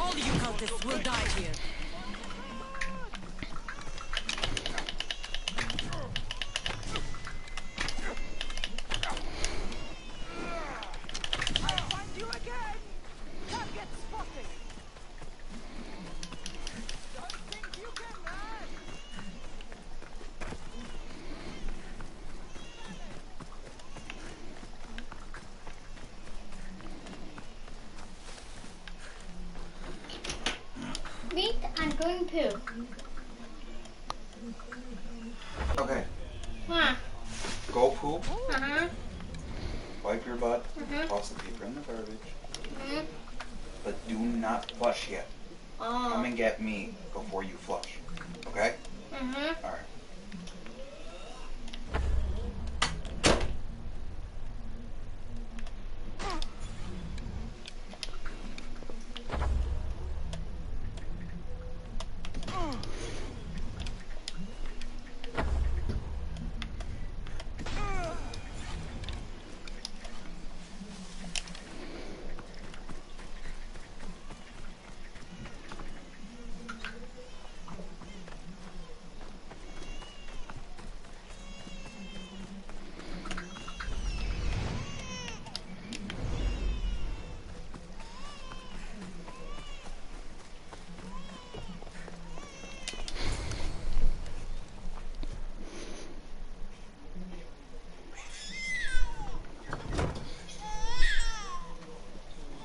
All you cultists will die here. I'll find you again! Target spotted! Don't think you can run! Wait, I'm going poo. Okay. Huh? Go poop. Uh-huh. Wipe your butt. Mhm. Toss the paper in the garbage. Mhm. But do not flush yet. Oh. Come and get me before you flush. Okay? Mhm. All right.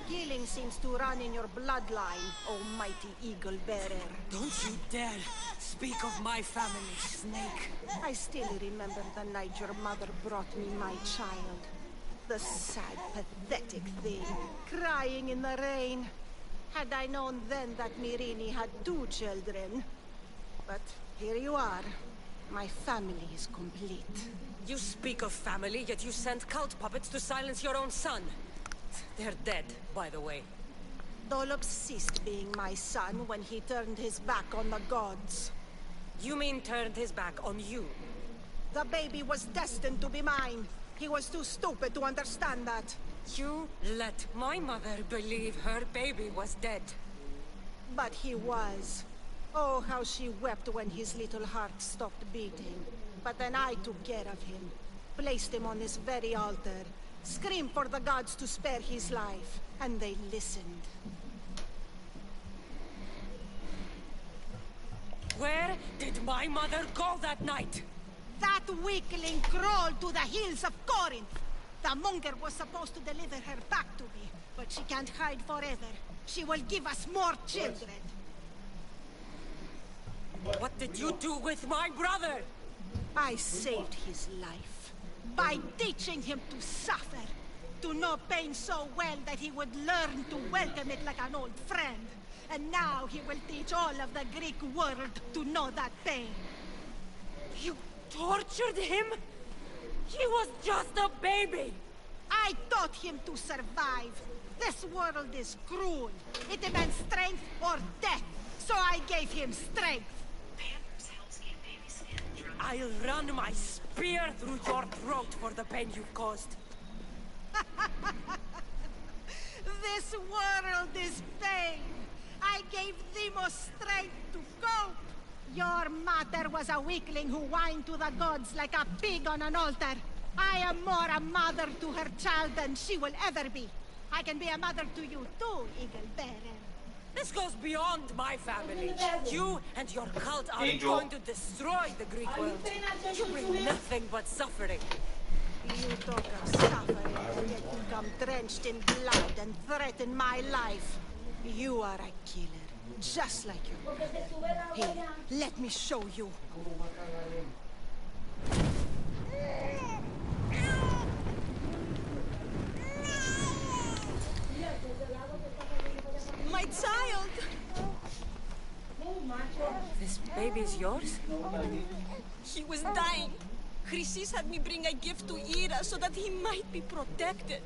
Killing seems to run in your bloodline, almighty eagle bearer. Don't you dare speak of my family, Snake. I still remember the night your mother brought me my child. The sad, pathetic thing, crying in the rain. Had I known then that Mirini had 2 children. But here you are. My family is complete. You speak of family, yet you sent cult puppets to silence your own son. They're dead, by the way. Dolob ceased being my son when he turned his back on the gods. You mean turned his back on you? The baby was destined to be mine. He was too stupid to understand that. You let my mother believe her baby was dead. But he was. Oh, how she wept when his little heart stopped beating. But then I took care of him. Placed him on this very altar. Screamed for the gods to spare his life. And they listened. Where did my mother go that night? That weakling crawled to the hills of Corinth. The monger was supposed to deliver her back to me. But she can't hide forever. She will give us more children. What did you do with my brother? I saved his life. By teaching him to suffer. To know pain so well that he would learn to welcome it like an old friend. And now he will teach all of the Greek world to know that pain. You tortured him? He was just a baby! I taught him to survive. This world is cruel. It demands strength or death. So I gave him strength. I'll run my spear through your throat for the pain you've caused. This world is pain. I gave Demos strength to cope. Your mother was a weakling who whined to the gods like a pig on an altar. I am more a mother to her child than she will ever be. I can be a mother to you too, Eagle Bearer. This goes beyond my family. You and your cult are Angel. going to destroy the Greek world. You bring nothing but suffering. You talk of suffering, yet you come drenched in blood and threaten my life. You are a killer, just like your brother. Here, let me show you. My child! This baby's yours? He was dying. Chrysis had me bring a gift to Ira so that he might be protected.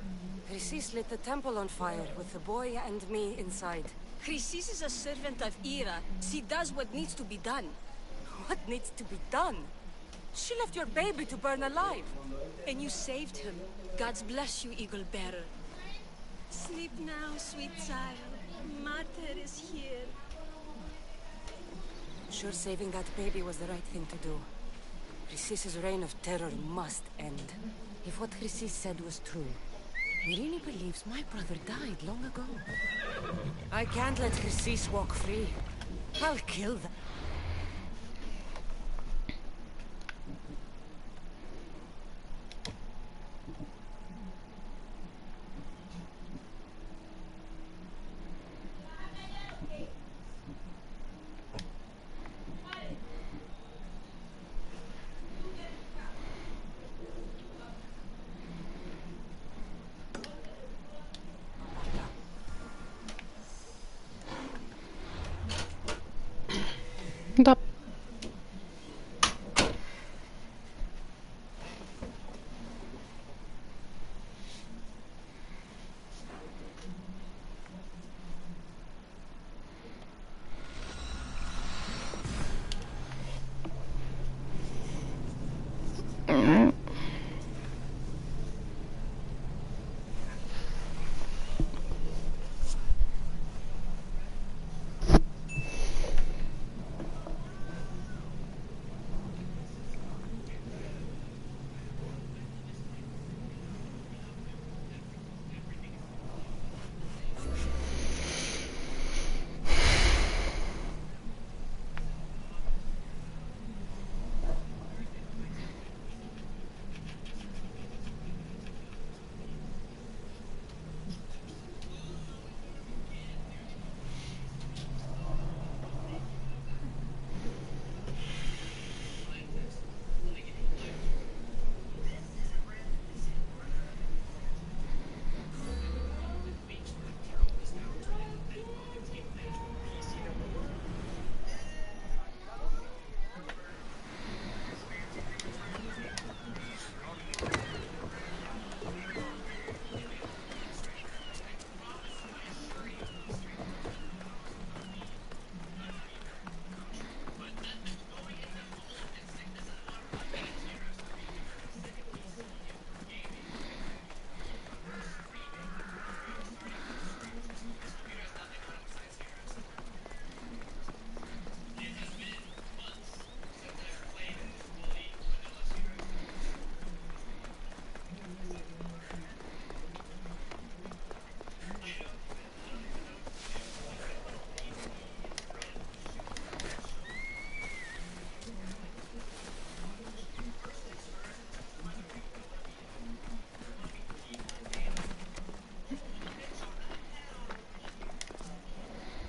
Chrysis lit the temple on fire with the boy and me inside. Chrysis is a servant of Ira. She does what needs to be done. What needs to be done? She left your baby to burn alive. And you saved him. God's bless you, Eagle Bearer. Sleep now, sweet child. Mater is here. Sure, saving that baby was the right thing to do. Chrysis' reign of terror must end. If what Chrysis said was true, Irini believes my brother died long ago. I can't let Chrysis walk free. I'll kill them. Stop.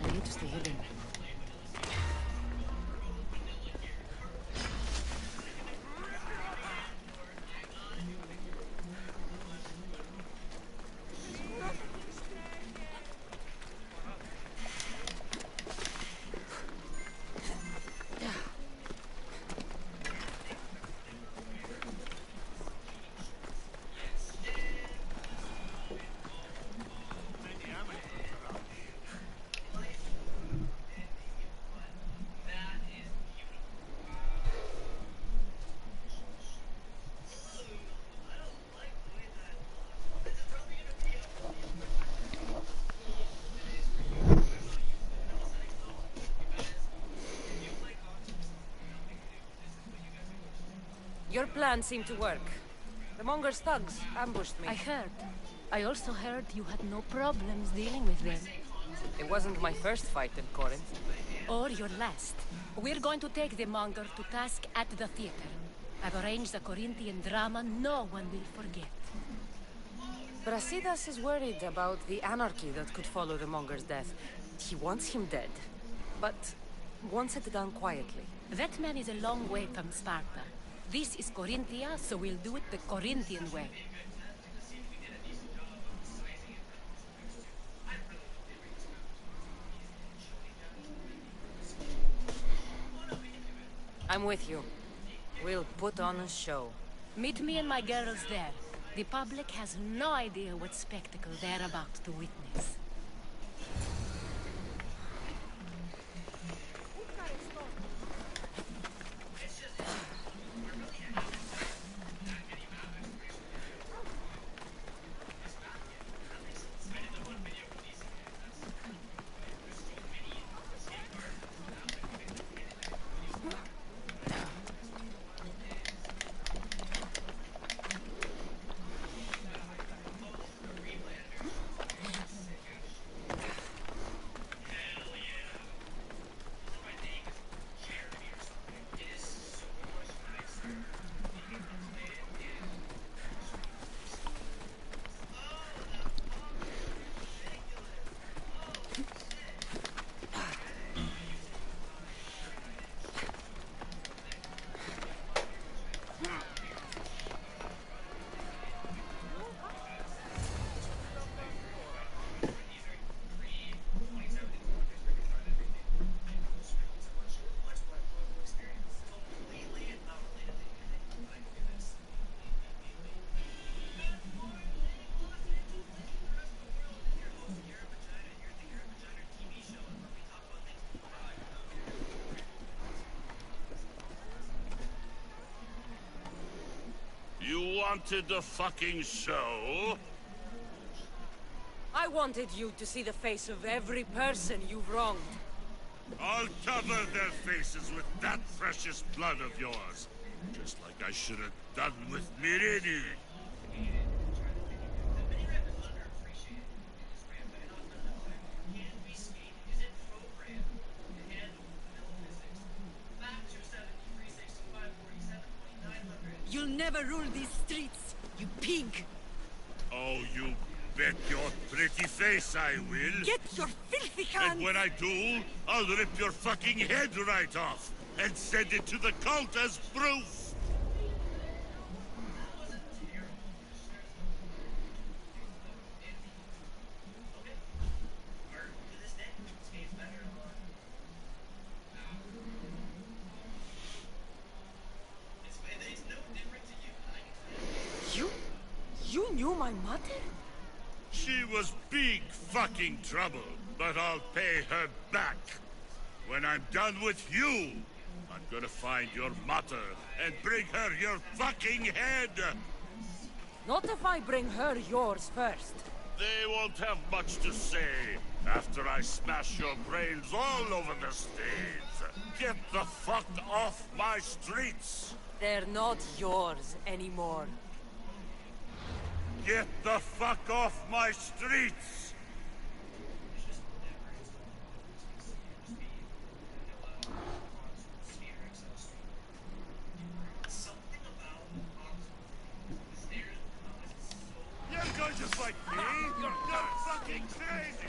I need to stay hidden. Your plan seemed to work. The Monger's thugs ambushed me. I heard. I also heard you had no problems dealing with them. It wasn't my first fight in Corinth. Or your last. We're going to take the Monger to task at the theater. I've arranged a Corinthian drama no one will forget. Brasidas is worried about the anarchy that could follow the Monger's death. He wants him dead, but wants it done quietly. That man is a long way from Sparta. This is Corinthia, so we'll do it the Corinthian way. I'm with you. We'll put on a show. Meet me and my girls there. The public has no idea what spectacle they're about to witness. wanted a fucking show? I wanted you to see the face of every person you've wronged. I'll cover their faces with that precious blood of yours. Just like I should have done with Mirini. You'll never rule these streets, you pig! Oh, you bet your pretty face I will. Get your filthy hands! And when I do, I'll rip your fucking head right off and send it to the cult as proof. You knew my mother? She was big fucking trouble, but I'll pay her back. When I'm done with you, I'm gonna find your mother and bring her your fucking head! Not if I bring her yours first. They won't have much to say after I smash your brains all over the stage. Get the fuck off my streets! They're not yours anymore. Get the fuck off my streets! You're going to fight me? You're fucking crazy!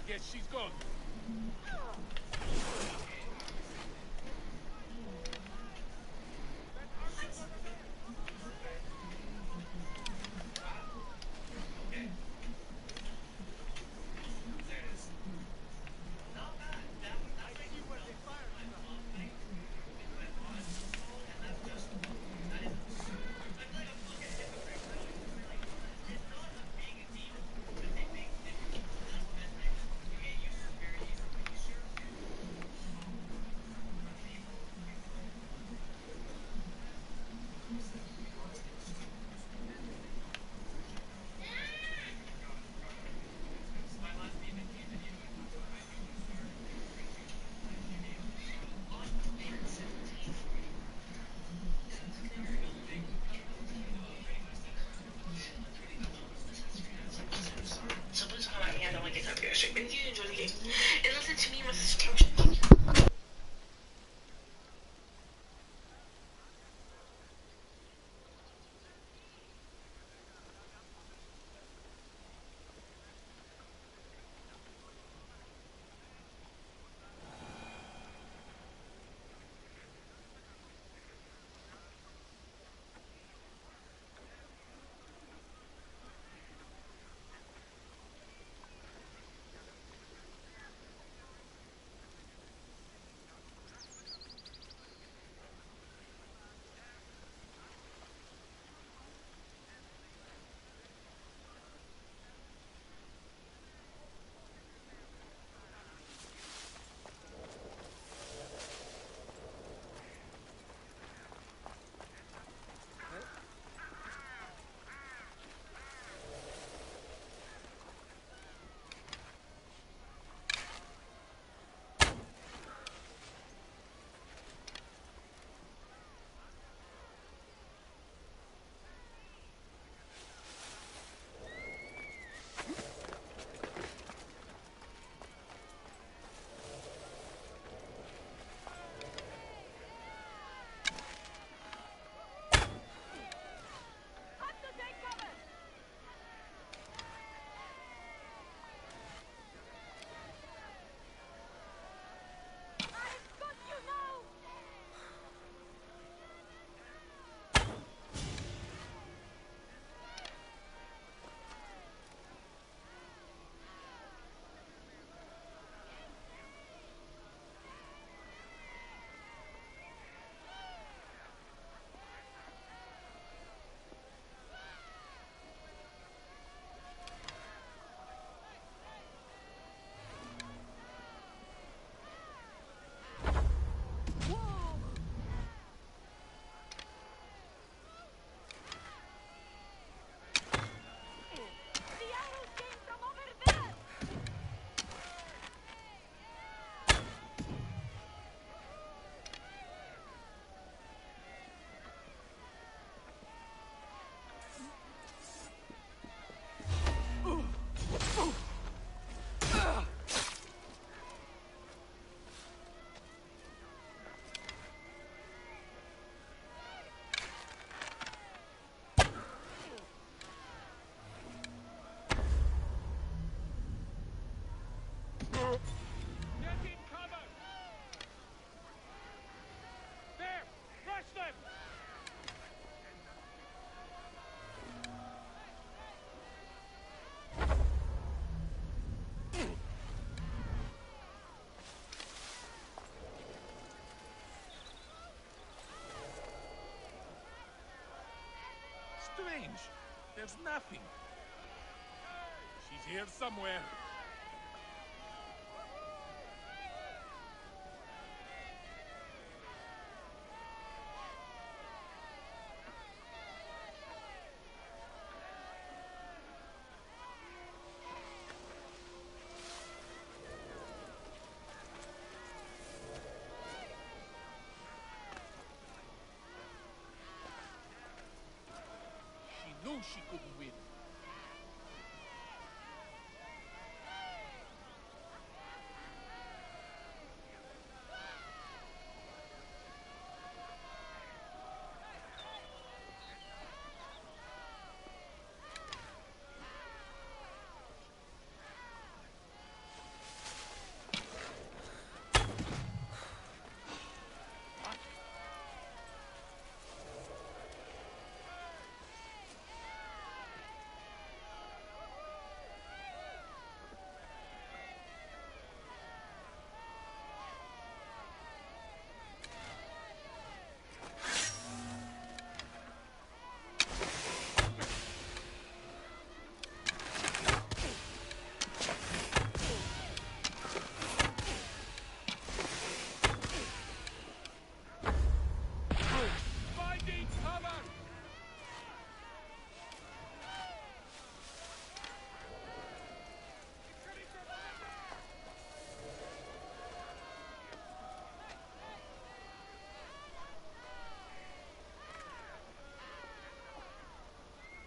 Yes, she's gone. strange. There's nothing. She's here somewhere. She knew she couldn't win.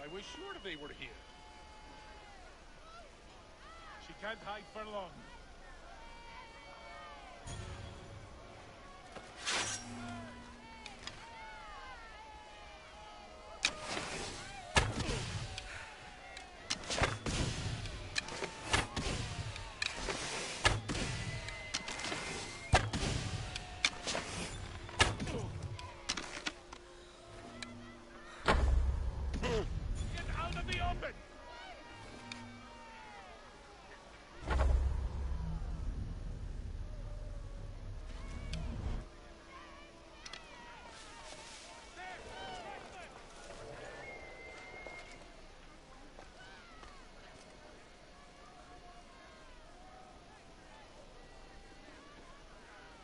I was sure they were here. She can't hide for long.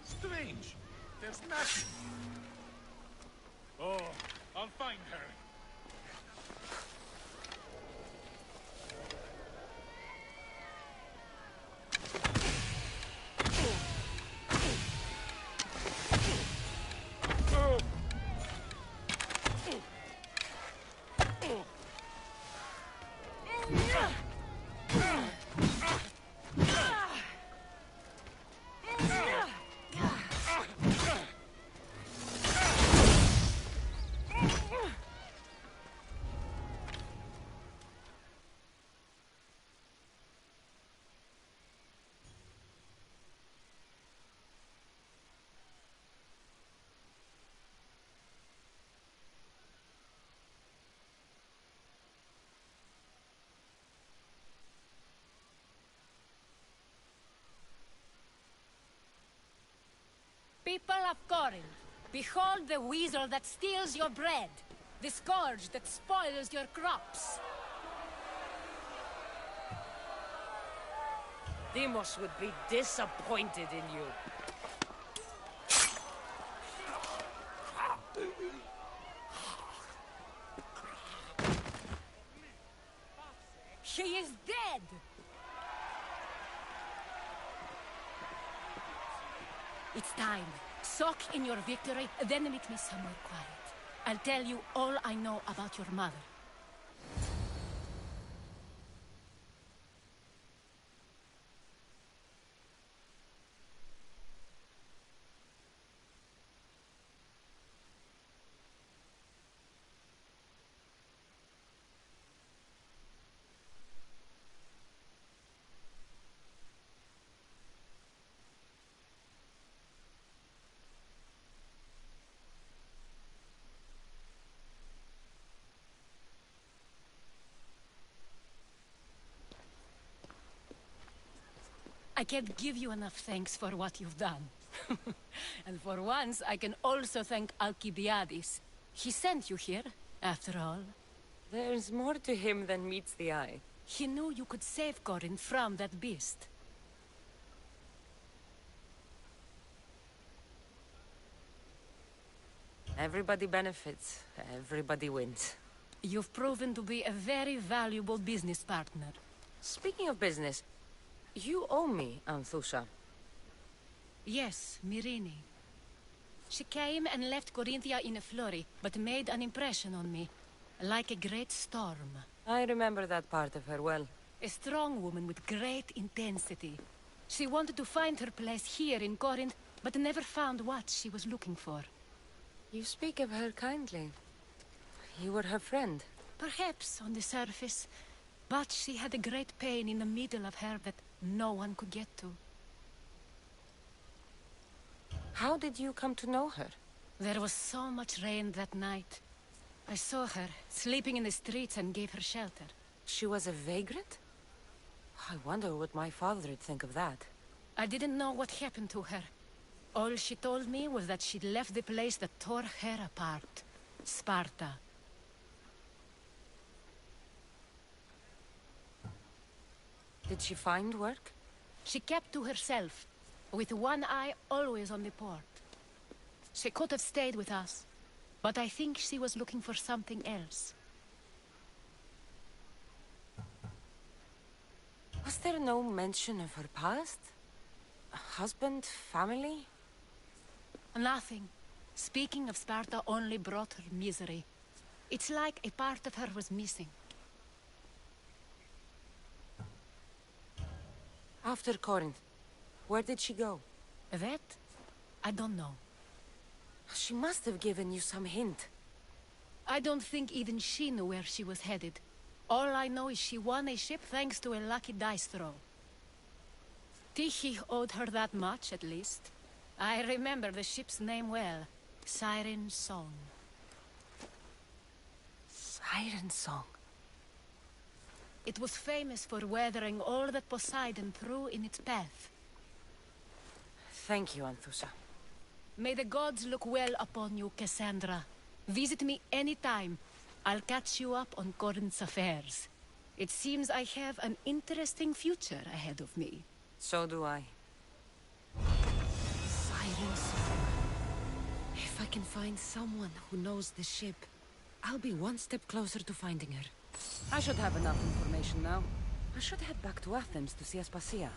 Strange. There's nothing. Oh, I'll find her. People of Corinth, behold the weasel that steals your bread, the scourge that spoils your crops. Demos would be disappointed in you. She is dead! It's time. Soak in your victory, then meet me somewhere quiet. I'll tell you all I know about your mother. I can't give you enough thanks for what you've done. And for once, I can also thank Alcibiades. He sent you here, after all. There's more to him than meets the eye. He knew you could save Corinth from that beast. Everybody benefits. Everybody wins. You've proven to be a very valuable business partner. Speaking of business, you owe me, Anthusha. Yes, Myrrine. She came and left Corinthia in a flurry, but made an impression on me. Like a great storm. I remember that part of her well. A strong woman with great intensity. She wanted to find her place here in Corinth, but never found what she was looking for. You speak of her kindly. You were her friend. Perhaps on the surface, but she had a great pain in the middle of her that no one could get to. How did you come to know her? There was so much rain that night. I saw her, sleeping in the streets, and gave her shelter. She was a vagrant? I wonder what my father would think of that. I didn't know what happened to her. All she told me was that she'd left the place that tore her apart. Sparta. Did she find work? She kept to herself, with one eye always on the port. She could have stayed with us, but I think she was looking for something else. Was there no mention of her past? A husband, family? Nothing. Speaking of Sparta only brought her misery. It's like a part of her was missing. After Corinth, where did she go? That? I don't know. She must have given you some hint. I don't think even she knew where she was headed. All I know is she won a ship thanks to a lucky dice throw. Tyche owed her that much, at least. I remember the ship's name well. Siren Song. Siren Song? It was famous for weathering all that Poseidon threw in its path. Thank you, Anthusha. May the gods look well upon you, Cassandra. Visit me anytime. I'll catch you up on Corinth's affairs. It seems I have an interesting future ahead of me. So do I. Siren Song. If I can find someone who knows the ship, I'll be one step closer to finding her. I should have enough information now. I should head back to Athens to see Aspasia.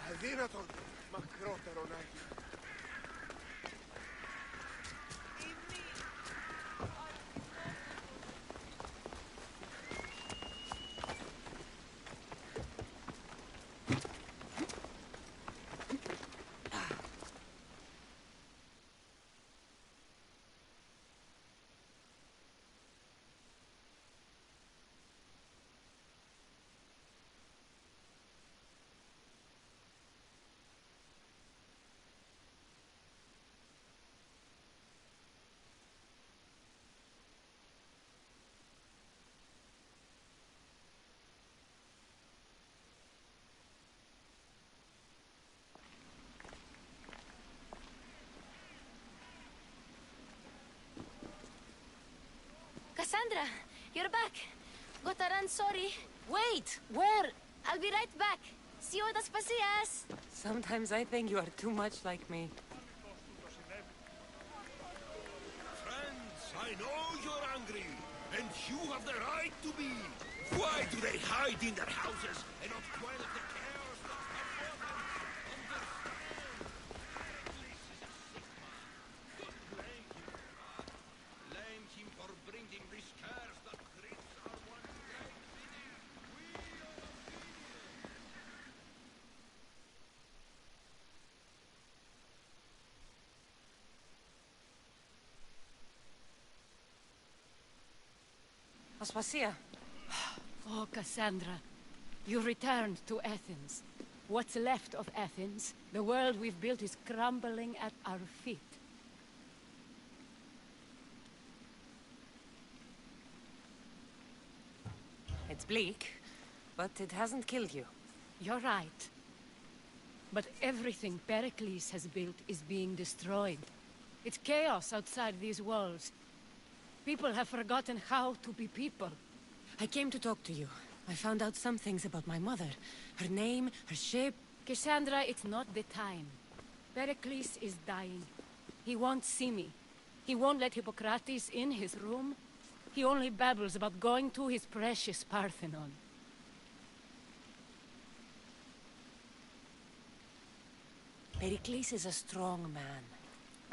Αδύνατον, μακρότερον Άγιο. Cassandra, you're back. Gotta run, sorry. Wait, where? I'll be right back. See you at Aspasias. Sometimes I think you are too much like me. Friends, I know you're angry, and you have the right to be. Why do they hide in their houses and not quell the chaos that comes for them? Blame him for bringing this curse that grips our one great city. We are obedient. Aspasia. Oh, Cassandra, you returned to Athens. What's left of Athens, the world we've built is crumbling at our feet. It's bleak, but it hasn't killed you. You're right. But everything Pericles has built is being destroyed. It's chaos outside these walls. People have forgotten how to be people. I came to talk to you. I found out some things about my mother. Her name, her ship. Cassandra, it's not the time. Pericles is dying. He won't see me. He won't let Hippocrates in his room. He only babbles about going to his precious Parthenon. Pericles is a strong man.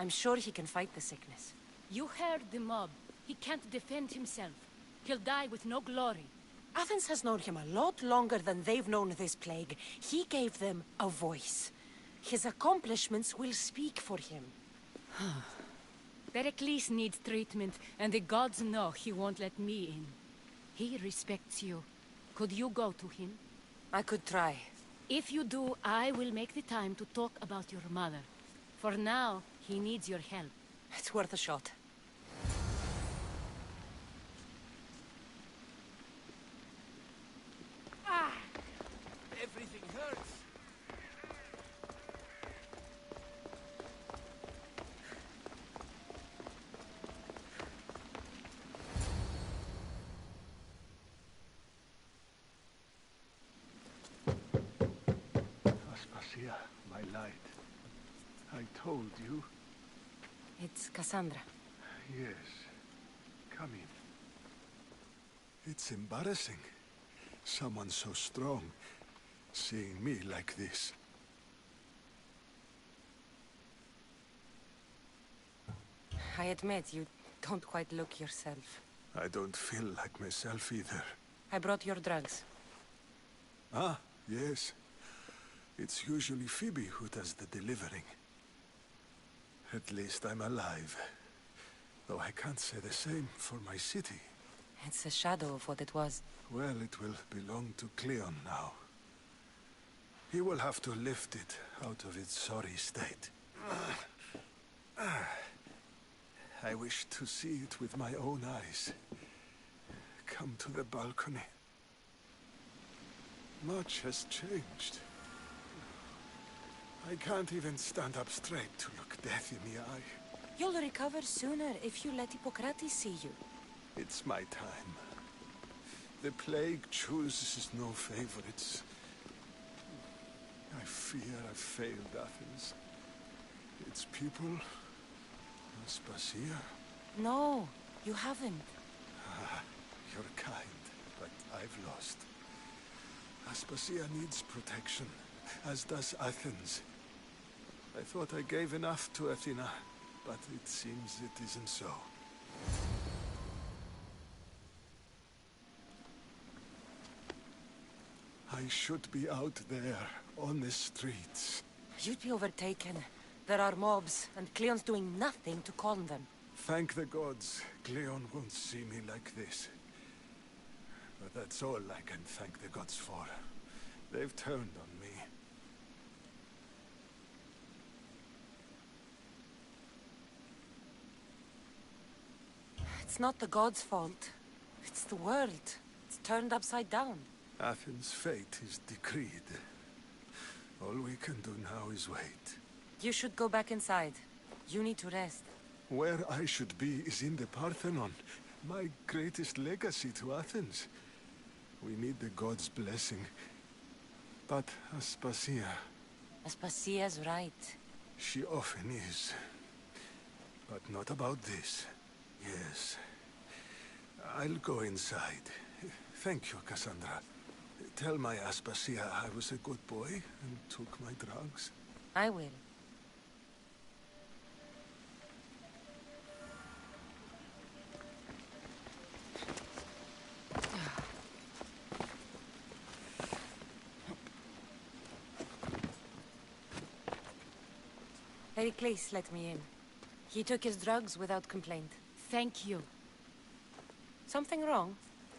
I'm sure he can fight the sickness. You heard the mob. He can't defend himself. He'll die with no glory. Athens has known him a lot longer than they've known this plague. He gave them a voice. His accomplishments will speak for him. Pericles needs treatment, and the gods know he won't let me in. He respects you. Could you go to him? I could try. If you do, I will make the time to talk about your mother. For now, he needs your help. It's worth a shot. Everything hurts. Aspasia, my light. I told you. It's Cassandra. Yes. Come in. It's embarrassing. Someone so strong, seeing me like this. I admit, you don't quite look yourself. I don't feel like myself either. I brought your drugs. Ah, yes. It's usually Phoebe who does the delivering. At least I'm alive. Though I can't say the same for my city. It's a shadow of what it was. Well, it will belong to Cleon now. He will have to lift it out of its sorry state. I wish to see it with my own eyes. Come to the balcony. Much has changed. I can't even stand up straight to look death in the eye. You'll recover sooner if you let Hippocrates see you. It's my time. The plague chooses no favorites. I fear I've failed Athens. Its people, Aspasia. No, You haven't. You're kind, but I've lost. Aspasia needs protection, as does Athens. I thought I gave enough to Athena, but it seems it isn't so. I should be out there, on the streets. You'd be overtaken. There are mobs, and Cleon's doing nothing to calm them. Thank the gods, Cleon won't see me like this. But that's all I can thank the gods for. They've turned on me. It's not the gods' fault. It's the world. It's turned upside down. Athens' fate is decreed. All we can do now is wait. You should go back inside. You need to rest. Where I should be is in the Parthenon, my greatest legacy to Athens. We need the gods' blessing. But Aspasia... Aspasia's right. She often is. But not about this. Yes. I'll go inside. Thank you, Cassandra. Tell my Aspasia I was a good boy and took my drugs. I will. Pericles let me in. He took his drugs without complaint. Thank you. Something wrong?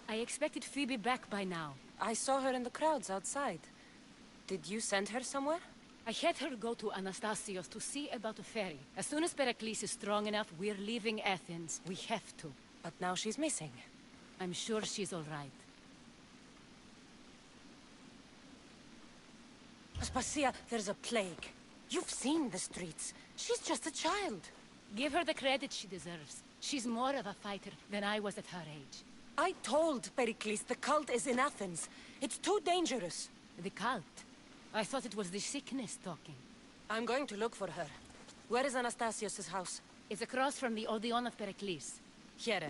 I expected Phoebe back by now. I saw her in the crowds outside. Did you send her somewhere? I had her go to Anastasios to see about a ferry. As soon as Pericles is strong enough, we're leaving Athens. We have to. But now she's missing. I'm sure she's all right. Aspasia, there's a plague. You've seen the streets. She's just a child. Give her the credit she deserves. She's more of a fighter than I was at her age. I told Pericles the cult is in Athens. It's too dangerous. The cult? I thought it was the sickness talking. I'm going to look for her. Where is Anastasios' house? It's across from the Odeon of Pericles. Here.